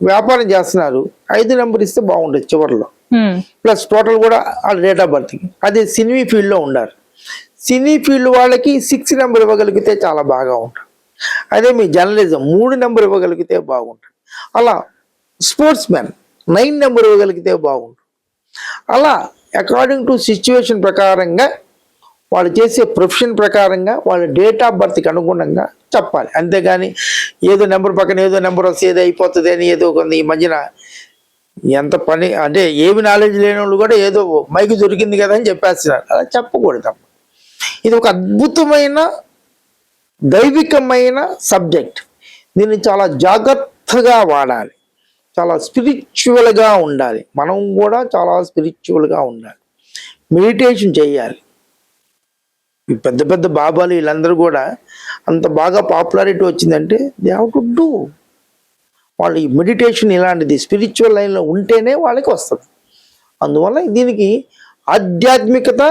వ్యాపారం చేస్తున్నారు. 5 నెంబర్ ఇస్తే బాగుండదు చివరిలో. ప్లస్ టోటల్ కూడా వాళ్ళ డేట్ ఆఫ్ బర్త్కి. అదే సినీ ఫీల్డ్లో ఉన్నారు, సినీ ఫీల్డ్ వాళ్ళకి 6 నెంబర్ ఇవ్వగలిగితే చాలా బాగా ఉంటుంది. అదే మీ జర్నలిజం 3 నెంబర్ ఇవ్వగలిగితే బాగుంటుంది. అలా స్పోర్ట్స్ మ్యాన్ 9 నెంబర్ ఇవ్వగలిగితే బాగుంటుంది. అలా అకార్డింగ్ టు సిచ్యువేషన్ ప్రకారంగా వాళ్ళు చేసే ప్రొఫెషన్ ప్రకారంగా వాళ్ళ డేట్ ఆఫ్ బర్త్కి అనుగుణంగా చెప్పాలి. అంతేగాని ఏదో నెంబర్ పక్కన ఏదో నెంబర్ వస్తే ఏదో అయిపోతుంది అని ఏదో ఈ మధ్యన ఎంత పని అంటే ఏమి నాలెడ్జ్ లేని వాళ్ళు కూడా ఏదో మైకి దొరికింది కదా అని చెప్పేస్తున్నారు. అలా చెప్పకూడదు. ఇది ఒక అద్భుతమైన దైవికమైన సబ్జెక్ట్. దీన్ని చాలా జాగ్రత్తగా వాడాలి, చాలా స్పిరిచువల్గా ఉండాలి. మనం కూడా చాలా స్పిరిచువల్గా ఉండాలి, మెడిటేషన్ చేయాలి. ఈ పెద్ద పెద్ద బాబాలు వీళ్ళందరూ కూడా అంత బాగా పాపులారిటీ వచ్చిందంటే దే హ్యావ్ టు డూ. వాళ్ళు ఈ మెడిటేషన్ ఇలాంటిది స్పిరిచువల్ లైన్లో ఉంటేనే వాళ్ళకి వస్తుంది. అందువల్ల దీనికి ఆధ్యాత్మికత,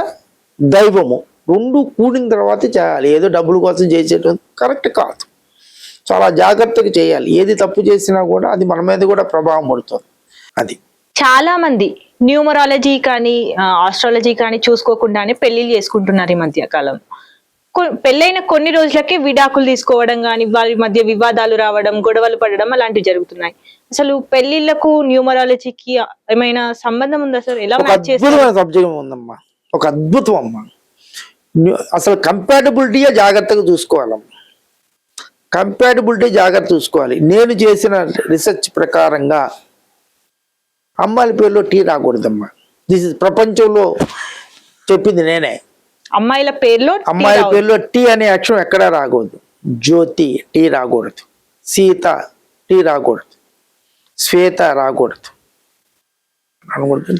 దైవము 2 కూడిన తర్వాత చేయాలి. ఏదో డబ్బుల కోసం చేసేటం కరెక్ట్ కాదు. చాలా జాగ్రత్తగా చేయాలి. ఏది తప్పు చేసినా కూడా అది మన మీద కూడా ప్రభావం పడుతుంది. అది చాలా మంది న్యూమరాలజీ కానీ ఆస్ట్రాలజీ కానీ చూసుకోకుండానే పెళ్లిళ్ళు చేసుకుంటున్నారు ఈ మధ్య కాలం. పెళ్ళైన కొన్ని రోజులకే విడాకులు తీసుకోవడం కానీ, వారి మధ్య వివాదాలు రావడం, గొడవలు పడడం అలాంటివి జరుగుతున్నాయి. అసలు పెళ్లిళ్లకు న్యూమరాలజీకి ఏమైనా సంబంధం ఉందా సార్? ఎలా మ్యాచ్ చేస్తారు? సబ్జెక్ట్ ఉందమ్మా, ఒక అద్భుతం అమ్మా. అసలు కంపాటబిలిటీయే జాగ్రత్తగా చూసుకోవాలమ్మా. కంపాటబిలిటీ జాగ్రత్త చూసుకోవాలి. నేను చేసిన రీసెర్చ్ ప్రకారంగా అమ్మాయిల పేరులో టీ రాకూడదమ్మా. దిస్ ఇస్ ప్రపంచంలో చెప్పింది నేనే. అమ్మాయిల పేరులో టీ అనే అక్షరం ఎక్కడా రాకూడదు. జ్యోతి టీ రాకూడదు, సీత టీ రాకూడదు, శ్వేత రాకూడదు,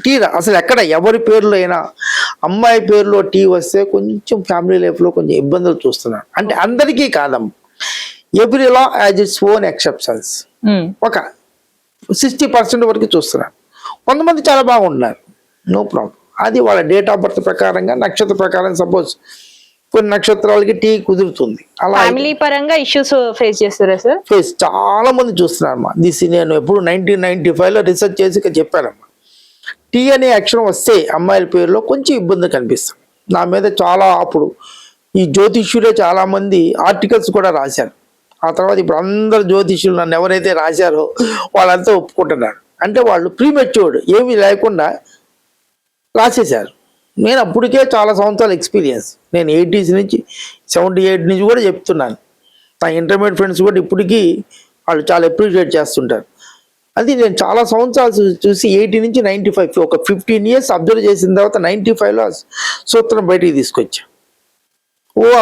టీ అసలు ఎక్కడ ఎవరి పేర్లో అయినా అమ్మాయి పేరులో టీ వస్తే కొంచెం ఫ్యామిలీ లైఫ్లో కొంచెం ఇబ్బందులు చూస్తున్నాను. అంటే అందరికీ కాదమ్మా, ఎవ్రీ లా యాజ్ ఇట్స్ ఓన్ ఎక్సెప్షన్స్. ఒక 60% వరకు చూస్తున్నాను. కొంతమంది చాలా బాగుంటున్నారు, నో ప్రాబ్లం. అది వాళ్ళ డేట్ ఆఫ్ బర్త్ ప్రకారంగా, నక్షత్ర ప్రకారం. సపోజ్ కొన్ని నక్షత్రాలకి టీ కుదురుతుంది. అలా ఫ్యామిలీ పరంగా ఇష్యూస్ ఫేస్ చేస్తారా సార్? ఫేస్ చాలా మంది చూస్తున్నారమ్మా. నేను ఎప్పుడు 1995లో రీసెర్చ్ చేసి చెప్పానమ్మా. టీ అనే అక్షరం వస్తే అమ్మాయిల పేరులో కొంచెం ఇబ్బంది కనిపిస్తుంది. నా మీద చాలా అప్పుడు ఈ జ్యోతిష్యులే చాలా మంది ఆర్టికల్స్ కూడా రాశారు. ఆ తర్వాత ఇప్పుడు అందరు జ్యోతిష్యులు నన్ను ఎవరైతే రాశారో వాళ్ళంతా ఒప్పుకుంటున్నారు. అంటే వాళ్ళు ప్రీమెచ్యూర్డ్ ఏమీ లేకుండా రాసేశారు. నేను అప్పటికే చాలా సంవత్సరాల ఎక్స్పీరియన్స్. నేను 80s నుంచి 78 నుంచి కూడా చెప్తున్నాను. నా ఇంటర్మీడియట్ ఫ్రెండ్స్ కూడా ఇప్పటికీ వాళ్ళు చాలా అప్రిషియేట్ చేస్తుంటారు. అది నేను చాలా సంవత్సరాలు చూసి 80 నుంచి 95 ఒక 15 years అబ్జర్వ్ చేసిన తర్వాత 95లో సూత్రం బయటికి తీసుకొచ్చా.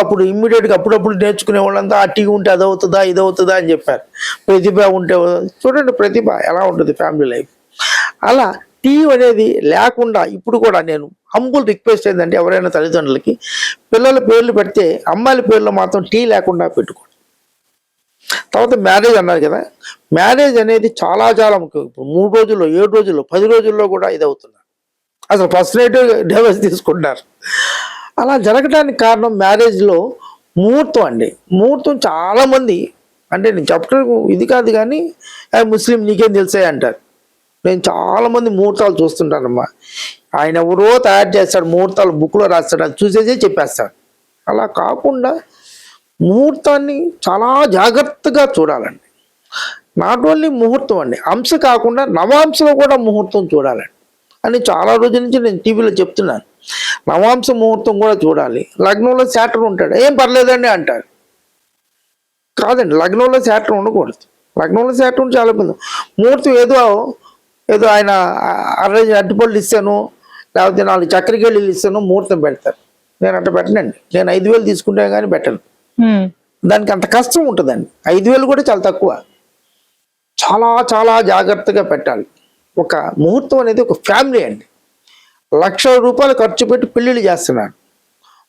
అప్పుడు ఇమ్మీడియట్గా అప్పుడప్పుడు నేర్చుకునే వాళ్ళంతా ఆ టీ ఉంటే అది అవుతుందా ఇది అవుతుందా అని చెప్పారు. ప్రతిభ ఉంటే చూడండి ప్రతిభ ఎలా ఉంటుంది ఫ్యామిలీ లైఫ్. అలా టీ అనేది లేకుండా ఇప్పుడు కూడా నేను హంబుల్ రిక్వెస్ట్ ఏంటంటే ఎవరైనా తల్లిదండ్రులకి పిల్లల పేర్లు పెడితే అమ్మాయిల పేర్లు మాత్రం టీ లేకుండా పెట్టుకోండి. తర్వాత మ్యారేజ్ అన్నారు కదా, మ్యారేజ్ అనేది చాలా చాలా ముఖ్యం. ఇప్పుడు 3 రోజుల్లో 7 రోజుల్లో 10 రోజుల్లో కూడా ఇది అవుతున్నారు. అసలు ఫస్ట్ నైట్ డైవర్స్ తీసుకుంటున్నారు. అలా జరగడానికి కారణం మ్యారేజ్లో ముహూర్తం అండి. ముహూర్తం చాలామంది అంటే నేను చెప్పడం ఇది కాదు కానీ ముస్లిం నీకేం తెలిసే అంటారు. నేను చాలామంది ముహూర్తాలు చూస్తుంటానమ్మా. ఆయన ఎవరో తయారు చేస్తాడు ముహూర్తాలు బుక్లో రాస్తాడు, అది చూసేసే చెప్పేస్తాడు. అలా కాకుండా ముహూర్తాన్ని చాలా జాగ్రత్తగా చూడాలండి. నాట్ ఓన్లీ ముహూర్తం అండి, అంశ కాకుండా నవాంశలో కూడా ముహూర్తం చూడాలండి అని చాలా రోజుల నుంచి నేను టీవీలో చెప్తున్నాను. నవాంశ ముహూర్తం కూడా చూడాలి. లగ్నంలో శాటర్ ఉంటాడు, ఏం పర్లేదండి అంటారు. కాదండి, లగ్నంలో శాటర్ ఉండకూడదు. లగ్నంలో శాటర్ ఉంటే చాలా ఇబ్బంది. ముహూర్తం ఏదో ఆయన అరటిపళ్ళు ఇస్తాను లేకపోతే 4 చక్కెరకేళీలు ఇస్తాను ముహూర్తం పెడతారు. నేను అట్లా పెట్టనండి. నేను 5,000 తీసుకుంటే కానీ పెట్టను. దానికి అంత కష్టం ఉంటుందండి. 5,000 కూడా చాలా తక్కువ. చాలా చాలా జాగ్రత్తగా పెట్టాలి. ఒక ముహూర్తం అనేది ఒక ఫ్యామిలీ అండి. ₹1,00,000 ఖర్చు పెట్టి పెళ్ళిళ్ళు చేస్తున్నారు.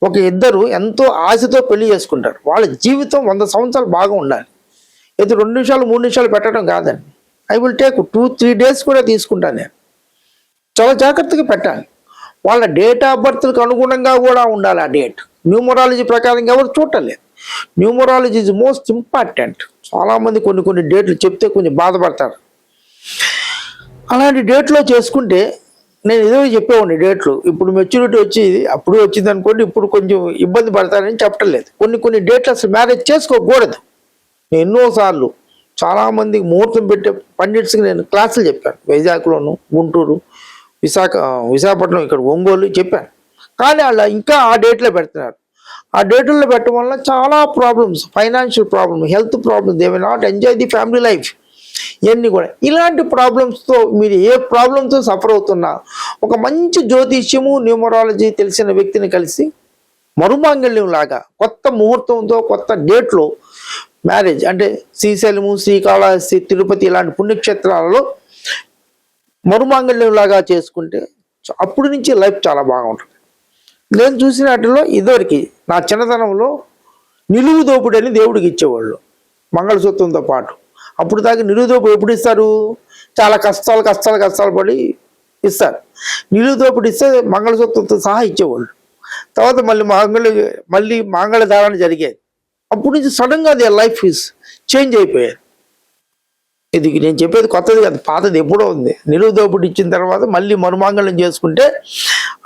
ఒక ఇద్దరు ఎంతో ఆశతో పెళ్లి చేసుకుంటారు. వాళ్ళ జీవితం 100 సంవత్సరాలు బాగా ఉండాలి. ఏదో 2 నిమిషాలు 3 నిమిషాలు పెట్టడం కాదండి. ఐ విల్ టేక్ 2-3 days కూడా తీసుకుంటాను నేను. చాలా జాగ్రత్తగా పెట్టాలి. వాళ్ళ డేట్ ఆఫ్ బర్త్కి అనుగుణంగా కూడా ఉండాలి ఆ డేట్. న్యూమరాలజీ ప్రకారం ఎవరు చూడలేదు. Numerology is most important. చాలామంది కొన్ని డేట్లు చెప్తే కొంచెం బాధపడతారు. అలాంటి డేట్లో చేసుకుంటే నేను ఏదో చెప్పేవాడిని డేట్లు. ఇప్పుడు మెచ్యూరిటీ వచ్చి అప్పుడు వచ్చింది అనుకోండి, ఇప్పుడు కొంచెం ఇబ్బంది పడతారని చెప్పటం లేదు. కొన్ని డేట్లు అసలు మ్యారేజ్ చేసుకోకూడదు. నేను ఎన్నోసార్లు చాలామందికి ముహూర్తం పెట్టే పండిట్స్కి నేను క్లాసులు చెప్పాను. వైజాగ్లోను, గుంటూరు, విశాఖపట్నం, ఇక్కడ ఒంగోలు చెప్పాను. కానీ వాళ్ళు ఇంకా ఆ డేట్లో పెడుతున్నారు. ఆ డేట్లో పెట్టడం వల్ల చాలా problems, financial problem, health problems, they will not enjoy the family life. ఇవన్నీ కూడా ఇలాంటి ప్రాబ్లమ్స్తో మీరు ఏ ప్రాబ్లంతో సఫర్ అవుతున్నా ఒక మంచి జ్యోతిష్యము న్యూమరాలజీ తెలిసిన వ్యక్తిని కలిసి మరుమాంగళ్యం లాగా కొత్త ముహూర్తంతో కొత్త డేట్లో మ్యారేజ్ అంటే శ్రీశైలము, శ్రీకాళహస్తి, తిరుపతి ఇలాంటి పుణ్యక్షేత్రాలలో మరుమాంగళ్యం లాగా చేసుకుంటే అప్పటి నుంచి లైఫ్ చాలా బాగుంటుంది. నేను చూసిన వాటిలో ఇదివరకు నా చిన్నతనంలో నిలువు దోపుడు అని దేవుడికి ఇచ్చేవాళ్ళు మంగళసూత్రంతో పాటు. అప్పుడు దాకా నిలువు దోపుడు ఎప్పుడు ఇస్తారు? చాలా కష్టాలు పడి ఇస్తారు. నిలువు దోపుడు ఇస్తే మంగళసూత్రంతో సహా ఇచ్చేవాళ్ళు. తర్వాత మళ్ళీ మాంగళ్యధారణ జరిగేది. అప్పటి నుంచి సడన్గా అది లైఫ్ ఇస్ చేంజ్ అయిపోయేది. ఇది నేను చెప్పేది కొత్తది కాదు, పాతది ఎప్పుడో ఉంది. నిలువు దోపుడు ఇచ్చిన తర్వాత మళ్ళీ మరుమాంగళ్యం చేసుకుంటే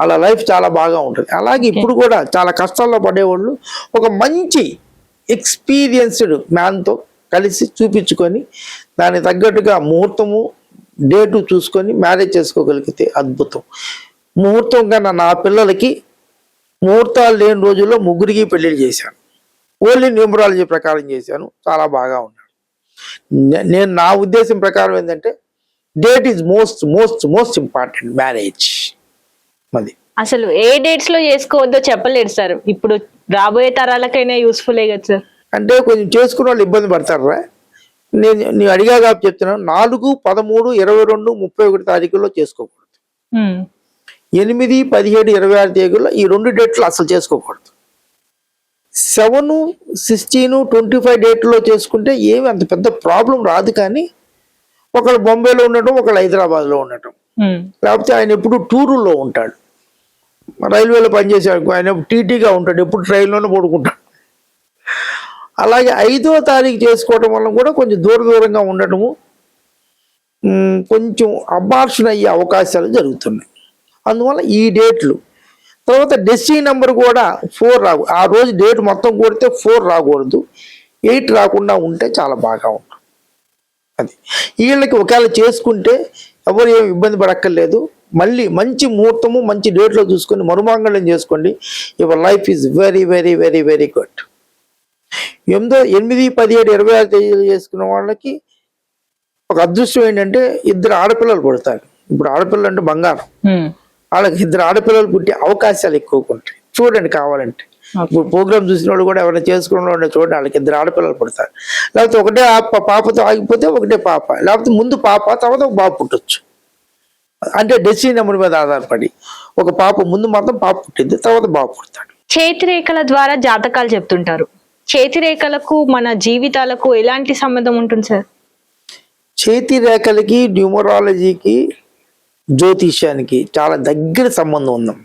అలా లైఫ్ చాలా బాగా ఉంటుంది. అలాగే ఇప్పుడు కూడా చాలా కష్టాల్లో పడేవాళ్ళు ఒక మంచి ఎక్స్పీరియన్స్డ్ మ్యాన్తో కలిసి చూపించుకొని దానికి తగ్గట్టుగా ముహూర్తము డేటు చూసుకొని మ్యారేజ్ చేసుకోగలిగితే అద్భుతం. ముహూర్తం కన్నా నా పిల్లలకి ముహూర్తాలు లేని రోజుల్లో 3 పెళ్ళిళ్ళు చేశాను. ఓన్లీ న్యూమరాలజీ ప్రకారం చేశాను. చాలా బాగా ఉన్నాడు. నేను నా ఉద్దేశం ప్రకారం ఏంటంటే date is most important marriage. అది అసలు ఏ డేట్స్ లో చేసుకోవద్దో చెప్పలేరు సార్. ఇప్పుడు రాబోయే తరాలకైనా యూస్ఫుల్ కదా సార్. అంటే కొంచెం చేసుకున్న వాళ్ళు ఇబ్బంది పడతారా? నేను అడిగా కాబట్టి చెప్తున్నాను. 4, 13, 22, 31 తారీఖుల్లో చేసుకోకూడదు. 8, 17, 26 తేదీల్లో ఈ 2 డేట్లు అసలు చేసుకోకూడదు. 7, 16, 25 డేట్లో చేసుకుంటే ఏమి అంత పెద్ద ప్రాబ్లం రాదు. కానీ ఒకళ్ళు బొంబాయిలో ఉండటం, ఒకళ్ళు హైదరాబాద్లో ఉండటం, లేకపోతే ఆయన ఎప్పుడు టూరుల్లో ఉంటాడు, రైల్వేలో పనిచేసాడు, ఆయన టీటీగా ఉంటాడు, ఎప్పుడు ట్రైన్లోనే పడుకుంటాడు. అలాగే 5వ తారీఖు చేసుకోవడం వల్ల కూడా కొంచెం దూరంగా ఉండటము, కొంచెం అబార్షన్ అయ్యే అవకాశాలు జరుగుతున్నాయి. అందువల్ల ఈ డేట్లు తర్వాత డెస్టినీ నెంబర్ కూడా 4 రావు. ఆ రోజు డేట్ మొత్తం కొడితే 4 రాకూడదు, 8 రాకుండా ఉంటే చాలా బాగా ఉంటుంది. అది వీళ్ళకి ఒకవేళ చేసుకుంటే ఎవరు ఏమి ఇబ్బంది పడక్కర్లేదు. మళ్ళీ మంచి ముహూర్తము మంచి డేట్లో చూసుకొని మరుమాంగళ్యం చేసుకోండి. Your life is very very very very good. 8, 17, 26 తేదీలు చేసుకున్న వాళ్ళకి ఒక అదృష్టం ఏంటంటే 2 ఆడపిల్లలు పుడతారు. ఇప్పుడు ఆడపిల్లలు అంటే బంగారం. వాళ్ళకి 2 ఆడపిల్లలు పుట్టే అవకాశాలు ఎక్కువగా ఉంటాయి. చూడండి కావాలంటే ఇప్పుడు ప్రోగ్రామ్ చూసిన వాళ్ళు కూడా ఎవరైనా చేసుకున్న వాళ్ళు చూడండి, వాళ్ళకి 2 ఆడపిల్లలు పుడతారు. లేకపోతే ఒకటే పాపతో ఆగిపోతే ఒకటే పాప, లేకపోతే ముందు పాప తర్వాత ఒక బాబు పుట్టొచ్చు. అంటే డెస్టినీ నెంబర్ మీద ఆధారపడి ఒక పాప ముందు మాత్రం పాప పుట్టింది, తర్వాత బాబు పుడతాడు. చేతి రేఖల ద్వారా జాతకాలు చెప్తుంటారు. చేతి రేఖలకు మన జీవితాలకు ఎలాంటి సంబంధం ఉంటుంది సార్? చేతి రేఖలకి, న్యూమరాలజీకి, జ్యోతిష్యానికి చాలా దగ్గర సంబంధం ఉందాం.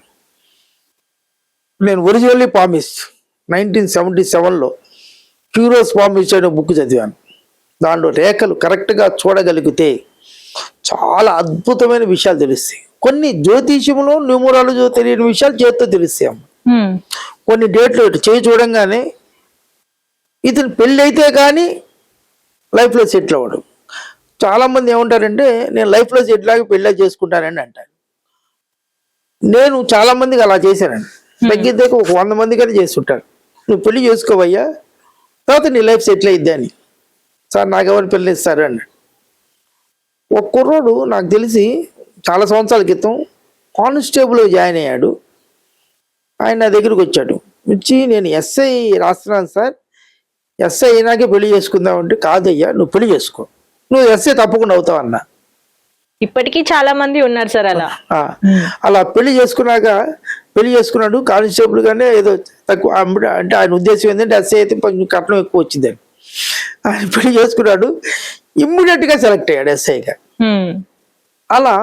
నేను ఒరిజినల్లీ పామిస్ట్ 1977లో క్యూరోస్ పామిస్ట్ అనే బుక్ చదివాను. దాంట్లో రేఖలు కరెక్ట్గా చూడగలిగితే చాలా అద్భుతమైన విషయాలు తెలుస్తాయి. కొన్ని జ్యోతిష్యంలో న్యూమరాలజీ తెలియని విషయాలు చేతితో తెలుస్తాయి. కొన్ని డేట్లు చేయి చూడంగానే ఇతను పెళ్ళి అయితే కానీ లైఫ్లో సెటిల్ అవ్వడు. చాలామంది ఏమంటారంటే నేను లైఫ్లో సెటిల్ ఆగి పెళ్ళి చేసుకుంటానని అంటారు. నేను చాలా మందికి అలా చేశానండి. తగ్గిద్దాక ఒక 100 మంది కానీ చేస్తుంటారు. నువ్వు పెళ్లి చేసుకోవయ్యా, తర్వాత నీ లైఫ్ సెటిల్ అయిద్ది అని. సార్ నాకు ఎవరు పెళ్ళి ఇస్తారు అన్నాడు. ఒక కుర్రోడు నాకు తెలిసి చాలా సంవత్సరాల క్రితం కానిస్టేబుల్ జాయిన్ అయ్యాడు. ఆయన నా దగ్గరికి వచ్చాడు. వచ్చి నేను ఎస్ఐ రాస్తున్నాను సార్, ఎస్ఐ అయినాకే పెళ్లి చేసుకుందామంటే కాదయ్యా నువ్వు పెళ్లి చేసుకో, నువ్వు ఎస్ఐ తప్పకుండా అవుతావు అన్నా. ఇప్పటికీ చాలా మంది ఉన్నారు సార్ అలా. అలా పెళ్లి చేసుకున్నాడు. కానిస్టేబుల్ గానే ఏదో తక్కువ అంటే ఆయన ఉద్దేశం ఏంటంటే ఎస్ఐ అయితే కొంచెం కట్నం ఎక్కువ వచ్చిందని. ఆయన పెళ్లి చేసుకున్నాడు, ఇమ్మీడియట్ గా సెలెక్ట్ అయ్యాడు ఎస్ఐగా. అలా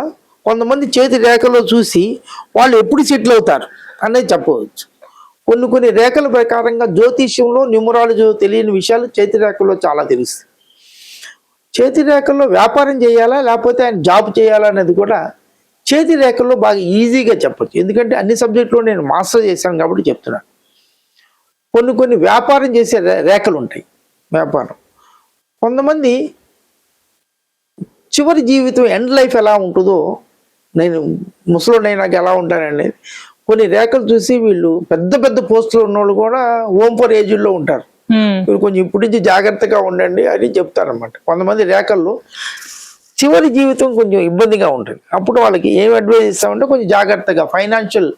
కొంతమంది చేతి రేఖలో చూసి వాళ్ళు ఎప్పుడు సెటిల్ అవుతారు అనేది చెప్పవచ్చు. కొన్ని రేఖల ప్రకారంగా జ్యోతిష్యంలో, న్యూమరాలజీ తెలియని విషయాలు చేతి రేఖల్లో చాలా తెలుస్తాయి. చేతి రేఖల్లో వ్యాపారం చేయాలా లేకపోతే ఆయన జాబ్ చేయాలా అనేది కూడా చేతి రేఖల్లో బాగా ఈజీగా చెప్పచ్చు. ఎందుకంటే అన్ని సబ్జెక్టులో నేను మాస్టర్ చేశాను కాబట్టి చెప్తున్నాను. కొన్ని వ్యాపారం చేసే రేఖలు ఉంటాయి. వ్యాపారం కొంతమంది చివరి జీవితం ఎండ్ లైఫ్ ఎలా ఉంటుందో, నేను ముసలోడైనాక ఎలా ఉంటాననేది కొన్ని రేఖలు చూసి వీళ్ళు పెద్ద పోస్టులు ఉన్న వాళ్ళు కూడా హోమ్ ఫర్ ఏజ్లో ఉంటారు. మీరు కొంచెం ఇప్పటి నుంచి జాగ్రత్తగా ఉండండి అని చెప్తారనమాట. కొంతమంది రేఖల్లో చివరి జీవితం కొంచెం ఇబ్బందిగా ఉంటుంది. అప్పుడు వాళ్ళకి ఏం అడ్వైజ్ ఇస్తామంటే కొంచెం జాగ్రత్తగా ఫైనాన్షియల్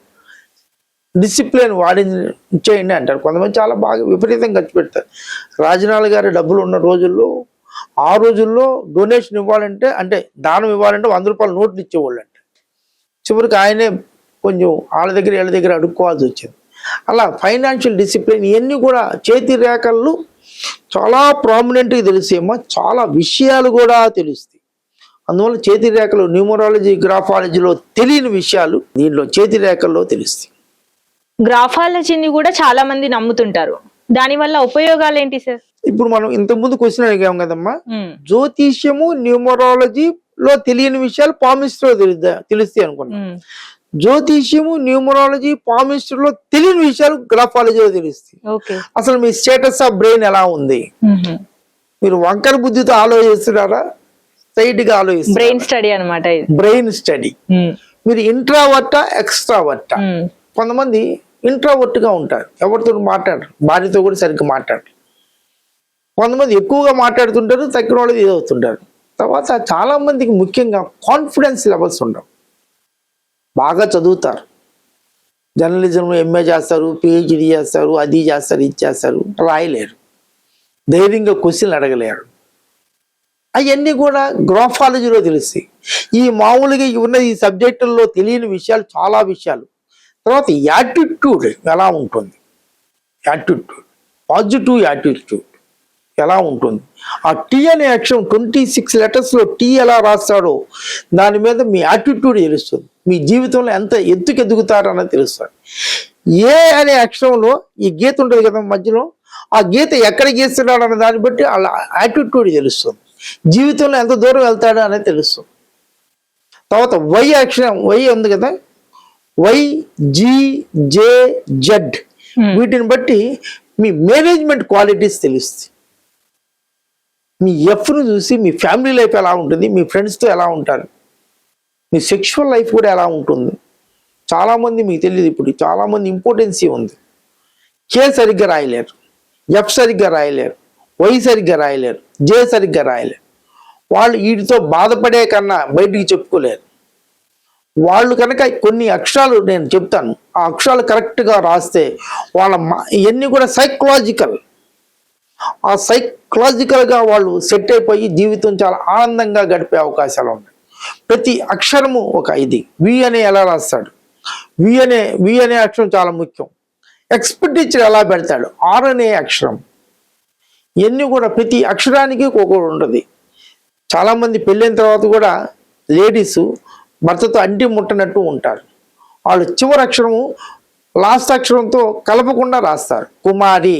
డిసిప్లిన్ చేయండి అంటారు. కొంతమంది చాలా బాగా విపరీతంగా ఖర్చు పెడతారు. రాజనాల గారి డబ్బులు ఉన్న రోజుల్లో, ఆ రోజుల్లో డొనేషన్ ఇవ్వాలంటే, అంటే దానం ఇవ్వాలంటే 100 రూపాయల నోట్లు ఇచ్చేవాళ్ళు అంటే. చివరికి ఆయనే కొంచెం వాళ్ళ దగ్గర వీళ్ళ దగ్గర అడుక్కోవాల్సి వచ్చింది. అలా ఫైనాన్షియల్ డిసిప్లిన్ ఇవన్నీ కూడా చేతి రేఖలు చాలా ప్రామినెంట్గా తెలుస్తాయేమో, చాలా విషయాలు కూడా తెలుస్తాయి. అందువల్ల చేతి రేఖలు న్యూమరాలజీ, గ్రాఫాలజీలో తెలియని విషయాలు దీంట్లో చేతి రేఖల్లో తెలుస్తాయి. గ్రాఫాలజీని కూడా చాలా మంది నమ్ముతుంటారు. దానివల్ల ఉపయోగాలు ఏంటి సార్? ఇప్పుడు మనం ఇంతకుముందు క్వశ్చన్ అడిగాం కదమ్మా, జ్యోతిష్యము, న్యూమరాలజీలో తెలియని విషయాలు పామిస్ట్రీలో తెలుస్తాయి అనుకున్నాం. జ్యోతిష్యము, న్యూమరాలజీ, పామిస్ట్రీలో తెలియని విషయాలు గ్రాఫాలజీలో తెలుస్తాయి. అసలు మీ స్టేటస్ ఆఫ్ బ్రెయిన్ ఎలా ఉంది, మీరు వంకర బుద్ధితో ఆలోచిస్తున్నారా, స్ట్రైట్ గా ఆలోచిస్తారు. బ్రెయిన్ స్టడీ అన్నమాట. Brain study. మీరు ఇంట్రావర్టా, ఎక్స్ట్రావర్టా? కొంతమంది ఇంట్రావర్ట్ గా ఉంటారు, ఎవరితో మాట్లాడరు, భార్యతో కూడా సరిగ్గా మాట్లాడరు. కొంతమంది ఎక్కువగా మాట్లాడుతుంటారు, తగ్గిన వాళ్ళు ఇదవుతుంటారు. తర్వాత చాలా మందికి ముఖ్యంగా కాన్ఫిడెన్స్ లెవెల్స్ ఉండవు. బాగా చదువుతారు, జర్నలిజంలో ఎంఏ చేస్తారు, పిహెచ్డి చేస్తారు, అది చేస్తారు, ఇది చేస్తారు, రాయలేరు, ధైర్యంగా క్వశ్చన్లు అడగలేరు. అవన్నీ కూడా గ్రాఫాలజీలో తెలుస్తాయి. ఈ మామూలుగా ఉన్న ఈ సబ్జెక్టుల్లో తెలియని విషయాలు చాలా విషయాలు. తర్వాత యాటిట్యూడ్ ఎలా ఉంటుంది, యాటిట్యూడ్, పాజిటివ్ యాటిట్యూడ్ ఎలా ఉంటుంది. ఆ టీ అనే అక్షరం 26 లెటర్స్లో టీ ఎలా రాస్తాడో దాని మీద మీ యాటిట్యూడ్ తెలుస్తుంది. మీ జీవితంలో ఎంత ఎత్తుకెదుగుతారు అన్నది తెలుస్తుంది. ఏ అనే అక్షరంలో ఈ గీత ఉంటుంది కదా మధ్యలో, ఆ గీత ఎక్కడ గీస్తున్నాడు అన్న దాన్ని బట్టి వాళ్ళ యాటిట్యూడ్ తెలుస్తుంది. జీవితంలో ఎంత దూరం వెళ్తాడో అనేది తెలుస్తుంది. తర్వాత వై అక్షరం, వై ఉంది కదా, వై, జి, జే, జెడ్, వీటిని బట్టి మీ మేనేజ్మెంట్ క్వాలిటీస్ తెలుస్తాయి. మీ ఎఫ్ను చూసి మీ ఫ్యామిలీ లైఫ్ ఎలా ఉంటుంది, మీ ఫ్రెండ్స్తో ఎలా ఉంటారు, మీ సెక్షువల్ లైఫ్ కూడా ఎలా ఉంటుంది. చాలామంది మీకు తెలియదు, ఇప్పుడు చాలామంది ఇంపార్టెన్సీ ఉంది, కే సరిగ్గా రాయలేరు, ఎఫ్ సరిగ్గా రాయలేరు, వై సరిగ్గా రాయలేరు, జే సరిగ్గా రాయలేరు. వాళ్ళు వీటితో బాధపడే కన్నా బయటికి చెప్పుకోలేరు. వాళ్ళు కనుక కొన్ని అక్షరాలు నేను చెప్తాను, ఆ అక్షరాలు కరెక్ట్గా రాస్తే వాళ్ళ ఇవన్నీ కూడా సైకలాజికల్. ఆ సైకలాజికల్గా వాళ్ళు సెట్ అయిపోయి జీవితం చాలా ఆనందంగా గడిపే అవకాశాలు ఉన్నాయి. ప్రతి అక్షరము ఒక ఇది. వి అనే ఎలా రాస్తాడు, వి అనే అక్షరం చాలా ముఖ్యం. ఎక్స్పెండిచర్ ఎలా పెడతాడు, ఆర్ అనే అక్షరం. ఇవన్నీ కూడా ప్రతి అక్షరానికి ఒక్కొక్కటి ఉంటుంది. చాలామంది పెళ్ళైన తర్వాత కూడా లేడీసు భర్తతో అంటి ముట్టనట్టు ఉంటారు. వాళ్ళు చివరి అక్షరము లాస్ట్ అక్షరంతో కలపకుండా రాస్తారు. కుమారి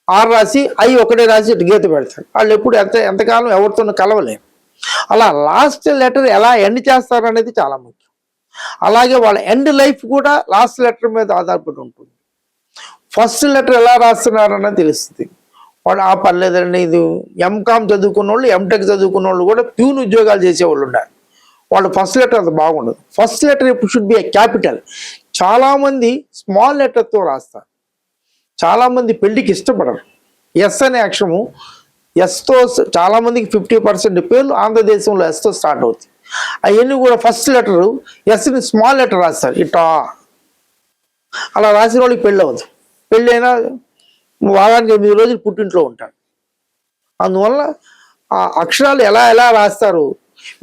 ఆర్ రాసి ఐ ఒకటే రాసి గీత పెడతారు. వాళ్ళు ఎప్పుడు ఎంతకాలం ఎవరితోనూ కలవలేరు. అలా లాస్ట్ లెటర్ ఎలా ఎండ్ చేస్తారు అనేది చాలా ముఖ్యం. అలాగే వాళ్ళ ఎండ్ లైఫ్ కూడా లాస్ట్ లెటర్ మీద ఆధారపడి ఉంటుంది. ఫస్ట్ లెటర్ ఎలా రాస్తున్నారన్నది తెలుస్తుంది. వాళ్ళు ఆ పర్లేదండి, ఇది ఎంకామ్ చదువుకున్న వాళ్ళు, ఎంటెక్ చదువుకున్న వాళ్ళు కూడా ప్యూన్ ఉద్యోగాలు చేసేవాళ్ళు ఉన్నారు. వాళ్ళు ఫస్ట్ లెటర్ అంత బాగుండదు. ఫస్ట్ లెటర్ ఇప్పుడు షుడ్ బి ఏ క్యాపిటల్. చాలామంది స్మాల్ లెటర్తో రాస్తారు. చాలామంది పెళ్లికి ఇష్టపడరు. ఎస్ అనే అక్షరము ఎస్తో చాలామందికి 50% పేర్లు ఆంధ్రదేశంలో ఎస్తో స్టార్ట్ అవుతాయి. అవన్నీ కూడా ఫస్ట్ లెటరు ఎస్ని స్మాల్ లెటర్ రాస్తారు. ఇటా అలా రాసిన వాళ్ళకి పెళ్ళి అవ్వదు. పెళ్ళి అయినా వారానికి 8 రోజులు పుట్టింట్లో ఉంటారు. అందువల్ల ఆ అక్షరాలు ఎలా ఎలా రాస్తారు,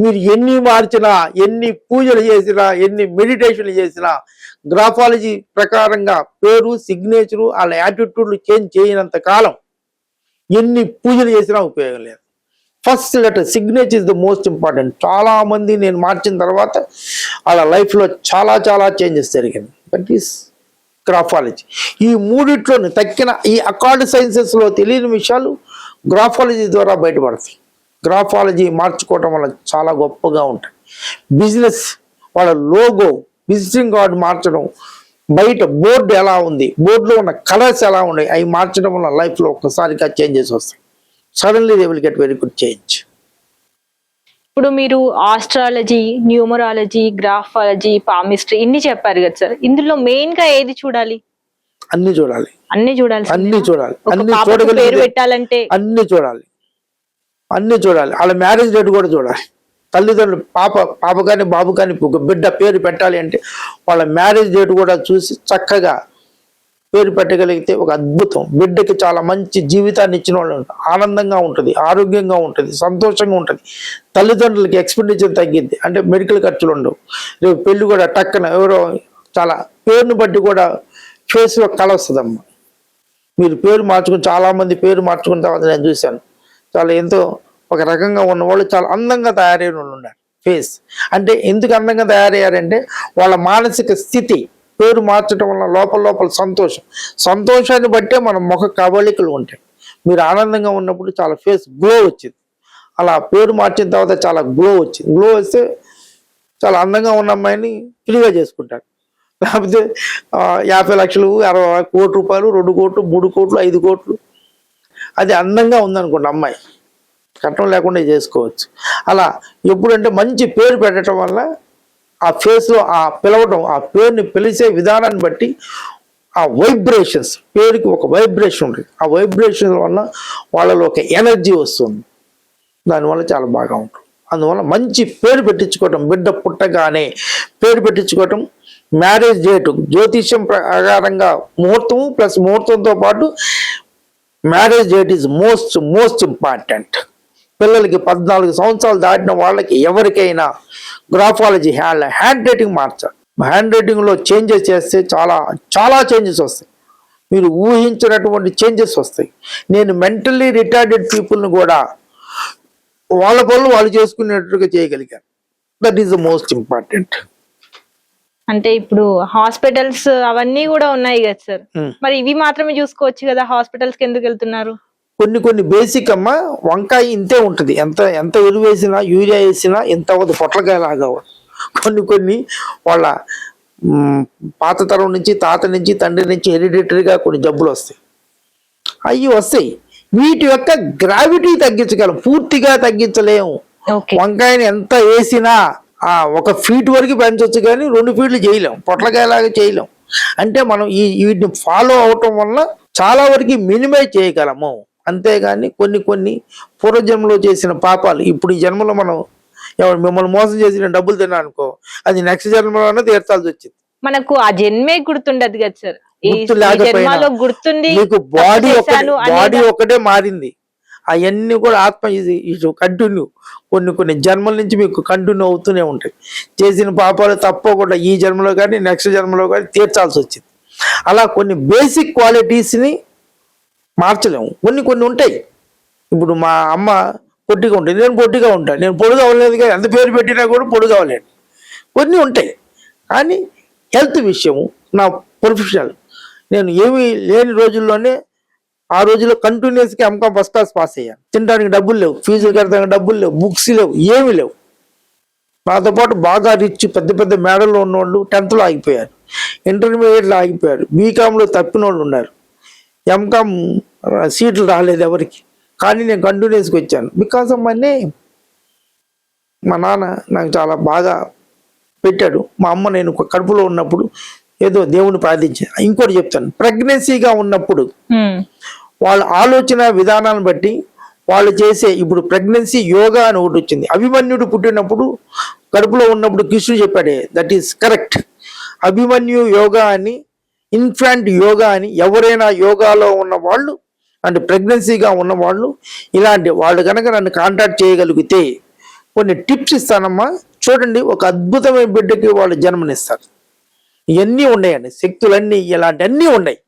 మీరు ఎన్ని మార్చినా, ఎన్ని పూజలు చేసినా, ఎన్ని మెడిటేషన్లు చేసినా, గ్రాఫాలజీ ప్రకారంగా పేరు, సిగ్నేచరు, వాళ్ళ యాటిట్యూడ్లు చేంజ్ చేయనంత కాలం ఎన్ని పూజలు చేసినా ఉపయోగం లేదు. First letter signature is the most important. చాలా మంది నేను మార్చిన తర్వాత వాళ్ళ లైఫ్లో చాలా చాలా చేంజెస్ జరిగింది. That is graphology. ఈ మూడిట్లోని తక్కిన ఈ అకార్డ్ సైన్సెస్లో తెలియని విషయాలు గ్రాఫాలజీ ద్వారా బయటపడతాయి. గ్రాఫాలజీ మార్చుకోవటం వల్ల చాలా గొప్పగా ఉంటాయి. బిజినెస్ వాళ్ళ లోగో, విజిటింగ్ కార్డు మార్చడం, బయట బోర్డు ఎలా ఉంది, బోర్డులో ఉన్న కలర్స్ ఎలా ఉన్నాయి, అవి మార్చడం వల్ల లైఫ్లో ఒక్కసారిగా చేంజెస్ వస్తాయి. Suddenly they will get very good change. ఇప్పుడు మీరు ఆస్ట్రాలజీ, న్యూమరాలజీ, గ్రాఫాలజీ, పామిస్ట్రీ ఇన్ని చెప్పారు కదా సార్, ఇందులో మెయిన్ గా ఏది చూడాలి? అన్ని చూడాలి, అన్ని చూడాలి, అన్ని చూడాలి, అన్ని పేరు చూడగలిగితే పెట్టాలంటే అన్ని చూడాలి, అన్ని చూడాలి. వాళ్ళ మ్యారేజ్ డేట్ కూడా చూడాలి. తల్లిదండ్రులు పాప కానీ బాబు కానీ ఒక బిడ్డ పేరు పెట్టాలి అంటే వాళ్ళ మ్యారేజ్ డేట్ కూడా చూసి చక్కగా పేరు పెట్టగలిగితే ఒక అద్భుతం. బిడ్డకి చాలా మంచి జీవితాన్ని ఇచ్చిన వాళ్ళు ఉంటారు. ఆనందంగా ఉంటుంది, ఆరోగ్యంగా ఉంటుంది, సంతోషంగా ఉంటుంది. తల్లిదండ్రులకి ఎక్స్పెండిచర్ తగ్గిద్ది, అంటే మెడికల్ ఖర్చులు ఉండవు. రేపు పెళ్లి కూడా టక్కన ఎవరో చాలా పేరుని బట్టి కూడా ఫేస్లో కళ వస్తుందమ్మా. మీరు పేరు మార్చుకుని, చాలామంది పేరు మార్చుకున్న తర్వాత నేను చూశాను, చాలా ఎంతో ఒక రకంగా ఉన్నవాళ్ళు చాలా అందంగా తయారైన వాళ్ళు ఉన్నారు. ఫేస్ అంటే ఎందుకు అందంగా తయారయ్యారంటే వాళ్ళ మానసిక స్థితి. పేరు మార్చడం వల్ల లోపల సంతోషాన్ని బట్టే మన ముఖ కవళికలు ఉంటాయి. మీరు ఆనందంగా ఉన్నప్పుడు చాలా ఫేస్ గ్లో వచ్చింది. అలా పేరు మార్చిన తర్వాత చాలా గ్లో వచ్చింది. గ్లో వస్తే చాలా అందంగా ఉన్న అమ్మాయిని ఫ్రీగా చేసుకుంటారు. లేకపోతే 50 లక్షలు, 60 కోట్ల రూపాయలు, 2 కోట్లు, 3 కోట్లు, 5 కోట్లు, అది అందంగా ఉందనుకోండి అమ్మాయి, కట్నం లేకుండా చేసుకోవచ్చు. అలా ఎప్పుడంటే మంచి పేరు పెట్టడం వల్ల ఆ ఫేస్లో ఆ పిలవటం, ఆ పేరుని పిలిచే విధానాన్ని బట్టి ఆ వైబ్రేషన్స్, పేరుకి ఒక వైబ్రేషన్ ఉంటుంది. ఆ వైబ్రేషన్ వల్ల వాళ్ళలో ఒక ఎనర్జీ వస్తుంది. దానివల్ల చాలా బాగా ఉంటుంది. అందువల్ల మంచి పేరు పెట్టించుకోవటం, బిడ్డ పుట్టగానే పేరు పెట్టించుకోవటం, మ్యారేజ్ డేటు జ్యోతిష్యం ప్రకారంగా ముహూర్తము ప్లస్ ముహూర్తంతో పాటు marriage date is most important. పిల్లలకి 14 సంవత్సరాలు దాటిన వాళ్ళకి ఎవరికైనా గ్రాఫాలజీ హ్యాండ్ రైటింగ్ మార్చాలి. హ్యాండ్ రైటింగ్లో చేంజెస్ చేస్తే చాలా చాలా చేంజెస్ వస్తాయి. మీరు ఊహించినటువంటి చేంజెస్ వస్తాయి. నేను మెంటల్లీ రిటార్డెడ్ పీపుల్ని కూడా వాళ్ళ పనులు వాళ్ళు చేసుకునేట్టుగా చేయగలిగాను. That is the most important. అంటే ఇప్పుడు హాస్పిటల్స్ అవన్నీ కూడా ఉన్నాయి కదా సార్, మరి ఇవి మాత్రమే చూసుకోవచ్చు కదా, హాస్పిటల్స్ కి ఎందుకు వెళ్తున్నారు? కొన్ని బేసిక్ అమ్మ, వంకాయ ఇంతే ఉంటుంది, ఎంత ఎరువు వేసినా, యూరియా వేసినా ఎంత అవ్వదు, పొట్లకాయలాగా. కొన్ని వాళ్ళ పాత తరం నుంచి, తాత నుంచి, తండ్రి నుంచి హెరిడిటరీగా కొన్ని జబ్బులు వస్తాయి. అవి వస్తాయి. వీటి యొక్క గ్రావిటీ తగ్గించగలం, పూర్తిగా తగ్గించలేము. వంకాయని ఎంత వేసినా 1 ఫీట్ వరకు పెంచవచ్చు, కానీ 2 ఫీట్లు చేయలేం, పొట్లకాయలాగా చేయలేం. అంటే మనం వీటిని ఫాలో అవటం వల్ల చాలా వరకు మినిమైజ్ చేయగలము. అంతేగాని కొన్ని పూర్వజన్మలో చేసిన పాపాలు ఇప్పుడు ఈ జన్మలో మనం ఎవరు మిమ్మల్ని మోసం చేసిన డబ్బులు తిన్నా అనుకో, అది నెక్స్ట్ జన్మలోనే తీర్చాల్సి వచ్చింది. మనకు ఆ జన్మే గుర్తుండదు కదా సార్. ఈ గుర్తు లేకపోయినా జన్మలో గుర్తుంది మీకు బాడీ చేశాను బాడీ ఒకటే మారింది, అవన్నీ కూడా ఆత్మ ఇది కంటిన్యూ కొన్ని జన్మల నుంచి మీకు కంటిన్యూ అవుతూనే ఉంటాయి. చేసిన పాపాలు తప్పకుండా ఈ జన్మలో కానీ నెక్స్ట్ జన్మలో కానీ తీర్చాల్సి వచ్చింది. అలా కొన్ని బేసిక్ క్వాలిటీస్ని మార్చలేము. కొన్ని ఉంటాయి. ఇప్పుడు మా అమ్మ పొట్టిగా ఉంటుంది, నేను పొట్టిగా ఉంటాను. నేను పొడుగు అవ్వలేదు కానీ ఎంత పేరు పెట్టినా కూడా పొడుగు అవ్వలేదు. కొన్ని ఉంటాయి. కానీ హెల్త్ విషయము నా ప్రొఫెషనల్, నేను ఏమీ లేని రోజుల్లోనే ఆ రోజుల్లో కంటిన్యూస్గా ఎంకామ్ ఫస్ట్ క్లాస్ పాస్ అయ్యాను. తినడానికి డబ్బులు లేవు, ఫీజులు కట్టడానికి డబ్బులు లేవు, బుక్స్ లేవు, ఏమీ లేవు. నాతో పాటు బాగా రిచ్ పెద్ద మేడల్లో ఉన్నవాళ్ళు 10th ఆగిపోయారు, ఇంటర్మీడియట్లో ఆగిపోయారు, బీకామ్లో తప్పిన వాళ్ళు ఉన్నారు, ఎంకామ్ సీట్లు రాలేదు ఎవరికి. కానీ నేను కంటిన్యూస్గా వచ్చాను బికాస్ ఆఫ్ మై నేమ్. మా నాన్న నాకు చాలా బాగా పెట్టాడు. మా అమ్మ నేను కడుపులో ఉన్నప్పుడు ఏదో దేవుని ప్రార్థించాను. ఇంకోటి చెప్తాను, ప్రెగ్నెన్సీగా ఉన్నప్పుడు వాళ్ళ ఆలోచన విధానాలను బట్టి వాళ్ళు చేసే, ఇప్పుడు ప్రెగ్నెన్సీ యోగా అని ఒకటి వచ్చింది. అభిమన్యుడు పుట్టినప్పుడు కడుపులో ఉన్నప్పుడు కృష్ణుడు చెప్పాడే, that is correct. Abhimanyu yoga అని, ఇన్ఫాంట్ యోగా అని, ఎవరైనా యోగాలో ఉన్న వాళ్ళు అంటే ప్రెగ్నెన్సీగా ఉన్నవాళ్ళు ఇలాంటి వాళ్ళు కనుక నన్ను కాంటాక్ట్ చేయగలిగితే కొన్ని టిప్స్ ఇస్తానమ్మా, చూడండి, ఒక అద్భుతమైన బిడ్డకి వాళ్ళు జన్మనిస్తారు. ఇవన్నీ ఉన్నాయండి, శక్తులన్నీ ఇలాంటివన్నీ ఉన్నాయి.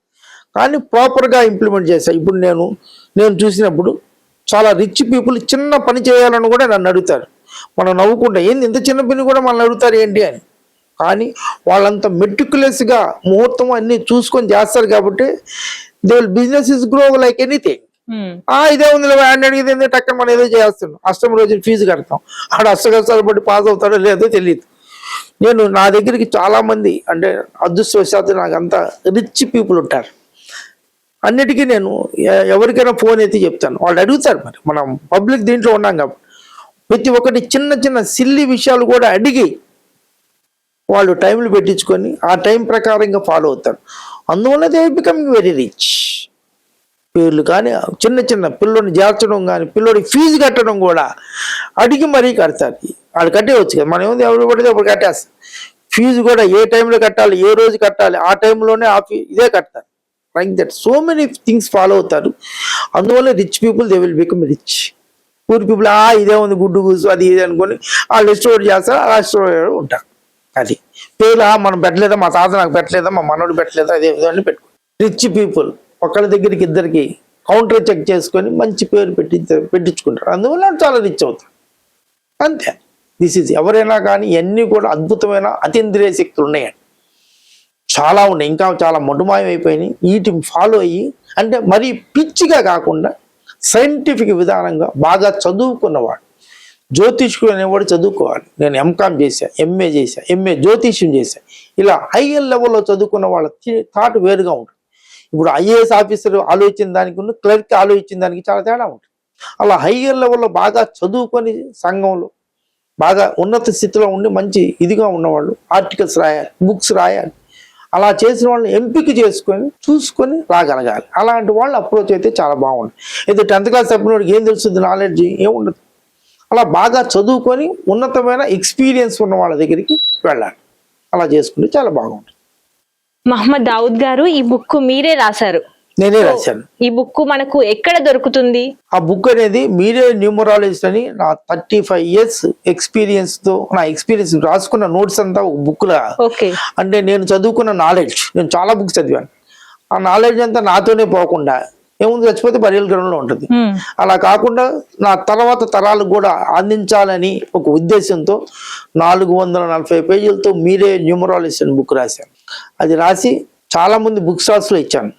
కానీ ప్రాపర్గా ఇంప్లిమెంట్ చేస్తాయి. ఇప్పుడు నేను చూసినప్పుడు చాలా రిచ్ పీపుల్ చిన్న పని చేయాలని కూడా నన్ను అడుగుతారు. మనం నవ్వుకుంటాం, ఏంది ఇంత చిన్న పని కూడా మనల్ని అడుగుతారు ఏంటి అని. కానీ వాళ్ళంత మెటిక్యులస్గా ముహూర్తం అన్ని చూసుకొని చేస్తారు కాబట్టి they will business is grow like anything. ఇదే ఉంది ఆయన అడిగేది టక్కన మనం ఏదో చేస్తున్నాం. అష్టమి రోజు ఫీజు కడతాం, ఆడ అష్టకష్టాలు బట్టి పాస్ అవుతాడో లేదో తెలియదు. నా దగ్గరికి చాలా మంది అంటే అదృష్టవశాత్తు నాకు అంత రిచ్ పీపుల్ ఉంటారు. అన్నిటికీ నేను ఎవరికైనా ఫోన్ ఎత్తి చెప్తాను, వాళ్ళు అడుగుతారు. మరి మనం పబ్లిక్ దీంట్లో ఉన్నాం కాబట్టి ప్రతి ఒక్కటి చిన్న సిల్లీ విషయాలు కూడా అడిగి వాళ్ళు టైంలు పెట్టించుకొని ఆ టైం ప్రకారంగా ఫాలో అవుతారు. అందువల్ల దే బికమింగ్ వెరీ రిచ్. పేర్లు కానీ చిన్న పిల్లోని చేర్చడం కానీ పిల్లోడికి ఫీజు కట్టడం కూడా అడిగి మరీ కడతారు. వాళ్ళు కట్టేవచ్చు కదా, మనం ఏముంది ఎవరు పడితే అప్పుడు కట్టేస్తారు. ఫీజు కూడా ఏ టైంలో కట్టాలి, ఏ రోజు కట్టాలి, ఆ టైంలోనే ఇదే కడతారు. Like that so many things follow అవుతారు. అందువల్ల rich people they will become rich. Poor people ఇదే ఉంది గుడ్డు గుసు అది ఇది అనుకొని వాళ్ళు స్టోర్ చేస్తారు, అలా స్టోర్ ఉంటారు. అది పేరు మనం పెట్టలేదా, మా తాత నాకు పెట్టలేదా, మా మనోడు పెట్టలేదా, అదే విధంగా పెట్టుకో. రిచ్ పీపుల్ ఒకళ్ళ దగ్గరికి ఇద్దరికి కౌంటర్ చెక్ చేసుకొని మంచి పేరు పెట్టించుకుంటారు. అందువల్ల చాలా రిచ్ అవుతారు. అంతే. దిస్ ఈజ్ ఎవరైనా కానీ ఇవన్నీ కూడా అద్భుతమైన అతీంద్రియ శక్తులు ఉన్నాయండి, చాలా ఉన్నాయి, ఇంకా చాలా మటుమాయం అయిపోయినాయి. వీటిని ఫాలో అయ్యి అంటే మరీ పిచ్చిగా కాకుండా సైంటిఫిక్ విధానంగా బాగా చదువుకున్నవాడు, జ్యోతిష్కుడు అనేవాడు చదువుకోవాలి. నేను ఎంకామ్ చేశా, ఎంఏ చేశా, ఎంఏ జ్యోతిష్యం చేశా. ఇలా హైయర్ లెవెల్లో చదువుకున్న వాళ్ళ థాట్ వేరుగా ఉంటుంది. ఇప్పుడు ఐఏఎస్ ఆఫీసర్ ఆలోచించిన దానికి ఉన్న క్లర్క్ ఆలోచించిన దానికి చాలా తేడా ఉంటుంది. అలా హైయర్ లెవెల్లో బాగా చదువుకొని సంఘంలో బాగా ఉన్నత స్థితిలో ఉండి మంచి ఇదిగా ఉన్నవాళ్ళు ఆర్టికల్స్ రాయాలి, బుక్స్ రాయాలి. అలా చేసిన వాళ్ళని ఎంపిక చేసుకొని చూసుకొని రాగలగాలి. అలాంటి వాళ్ళు అప్రోచ్ అయితే చాలా బాగుంటుంది. అయితే 10th క్లాస్ తప్పినోడికి ఏం తెలుస్తుంది, నాలెడ్జ్ ఏముండదు. అలా బాగా చదువుకొని ఉన్నతమైన ఎక్స్పీరియన్స్ ఉన్న వాళ్ళ దగ్గరికి వెళ్ళాలి. అలా చేసుకుంటే చాలా బాగుంటుంది. మహమ్మద్ దావుద్ గారు, ఈ బుక్ మీరే రాశారు? నేనే రాశాను. ఈ బుక్ మనకు ఎక్కడ దొరుకుతుంది? ఆ బుక్ అనేది మీరే న్యూమరాలజిస్ట్ అని నా 35 years ఎక్స్పీరియన్స్ తో నా ఎక్స్పీరియన్స్ రాసుకున్న నోట్స్ అంతా ఒక బుక్ లా. అంటే నేను చదువుకున్న నాలెడ్జ్, నేను చాలా బుక్స్ చదివాను. ఆ నాలెడ్జ్ అంతా నాతోనే పోకుండా ఏముంది, చచ్చిపోతే బరియల్ గ్రౌండ్ లో ఉంటుంది. అలా కాకుండా నా తర్వాత తరాలకు కూడా అందించాలని ఒక ఉద్దేశంతో 440 పేజీలతో మీరే న్యూమరాలజిస్ట్ అని బుక్ రాశాను. అది రాసి చాలా మంది బుక్ స్టాల్స్ లో ఇచ్చాను.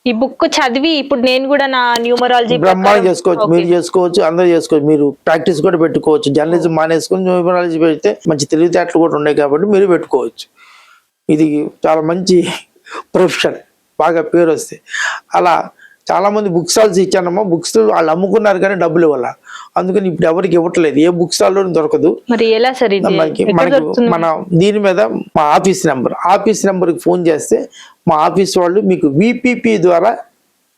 ఈ బుక్ చదివి ఇప్పుడు నేను కూడా నా న్యూమరాలజీ బ్రహ్మాండం చేసుకోవచ్చు, మీరు చేసుకోవచ్చు, అందరూ చేసుకోవచ్చు. మీరు ప్రాక్టీస్ కూడా పెట్టుకోవచ్చు. జర్నలిజం మానేసుకొని న్యూమరాలజీ పెడితే మంచి తెలివితేటలు కూడా ఉన్నాయి కాబట్టి మీరు పెట్టుకోవచ్చు. ఇది చాలా మంచి ప్రొఫెషన్, బాగా పేరు వస్తాయి. అలా చాలా మంది బుక్ స్టాల్స్ ఇచ్చానమ్మా. బుక్స్ వాళ్ళు అమ్ముకున్నారు కానీ డబ్బులు ఇవ్వాల, అందుకని ఇప్పుడు ఎవరికి ఇవ్వట్లేదు. ఏ బుక్ స్టాల్లో దొరకదు. మరి ఎలా సరే మనకి మన దీని మీద మా ఆఫీస్ నెంబర్కి ఫోన్ చేస్తే మా ఆఫీస్ వాళ్ళు మీకు VPP ద్వారా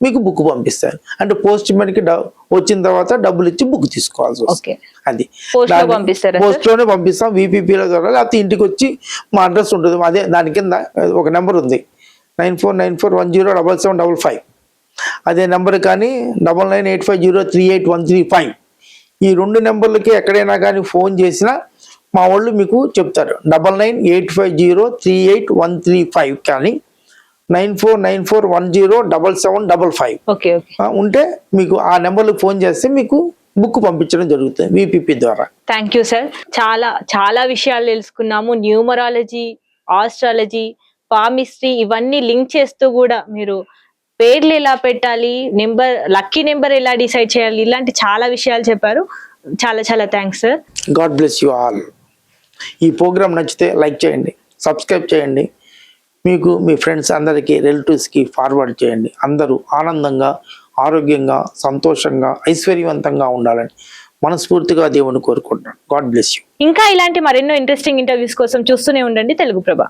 మీకు బుక్ పంపిస్తారు. అంటే పోస్ట్ మ్యాన్కి వచ్చిన తర్వాత డబ్బులు ఇచ్చి బుక్ తీసుకోవాల్సి వస్తుంది. ఓకే, అది పోస్ట్ లో పంపిస్తారా పోస్ట్ లోనే పంపిస్తాం, VPPల ద్వారా. లేకపోతే ఇంటికి వచ్చి మా అడ్రస్ ఉంటుంది, అదే దాని కింద ఒక నెంబర్ ఉంది 9494107755. అదే నెంబర్ కానీ 9985038135. ఈ 2 నెంబర్లకి ఎక్కడైనా కానీ ఫోన్ చేసినా మా వాళ్ళు మీకు చెప్తారు. 9985038135 కానీ 9494107755 ఓకే ఓకే. ఉంటే మీకు ఆ నెంబర్లకు ఫోన్ చేస్తే మీకు బుక్ పంపించడం జరుగుతుంది VPP ద్వారా. Thank you sir. చాలా చాలా విషయాలు తెలుసుకున్నాము. న్యూమరాలజీ, ఆస్ట్రాలజీ, పామిస్ట్రీ ఇవన్నీ లింక్ చేస్తూ కూడా మీరు పేర్లు ఎలా పెట్టాలి, లక్కీ నెంబర్ ఎలా డిసైడ్ చేయాలి, ఇలాంటి చాలా విషయాలు చెప్పారు. చాలా చాలా thanks sir. God bless you all. ఈ ప్రోగ్రామ్ నచ్చితే లైక్ చేయండి, సబ్స్క్రైబ్ చేయండి, మీకు మీ ఫ్రెండ్స్ అందరికీ, రిలేటివ్స్కి ఫార్వర్డ్ చేయండి. అందరూ ఆనందంగా, ఆరోగ్యంగా, సంతోషంగా, ఐశ్వర్యవంతంగా ఉండాలని మనస్ఫూర్తిగా దేవుని కోరుకుంటున్నాను. God bless you. ఇంకా ఇలాంటి మరెన్నో ఇంట్రెస్టింగ్ ఇంటర్వ్యూస్ కోసం చూస్తూనే ఉండండి తెలుగు ప్రభ.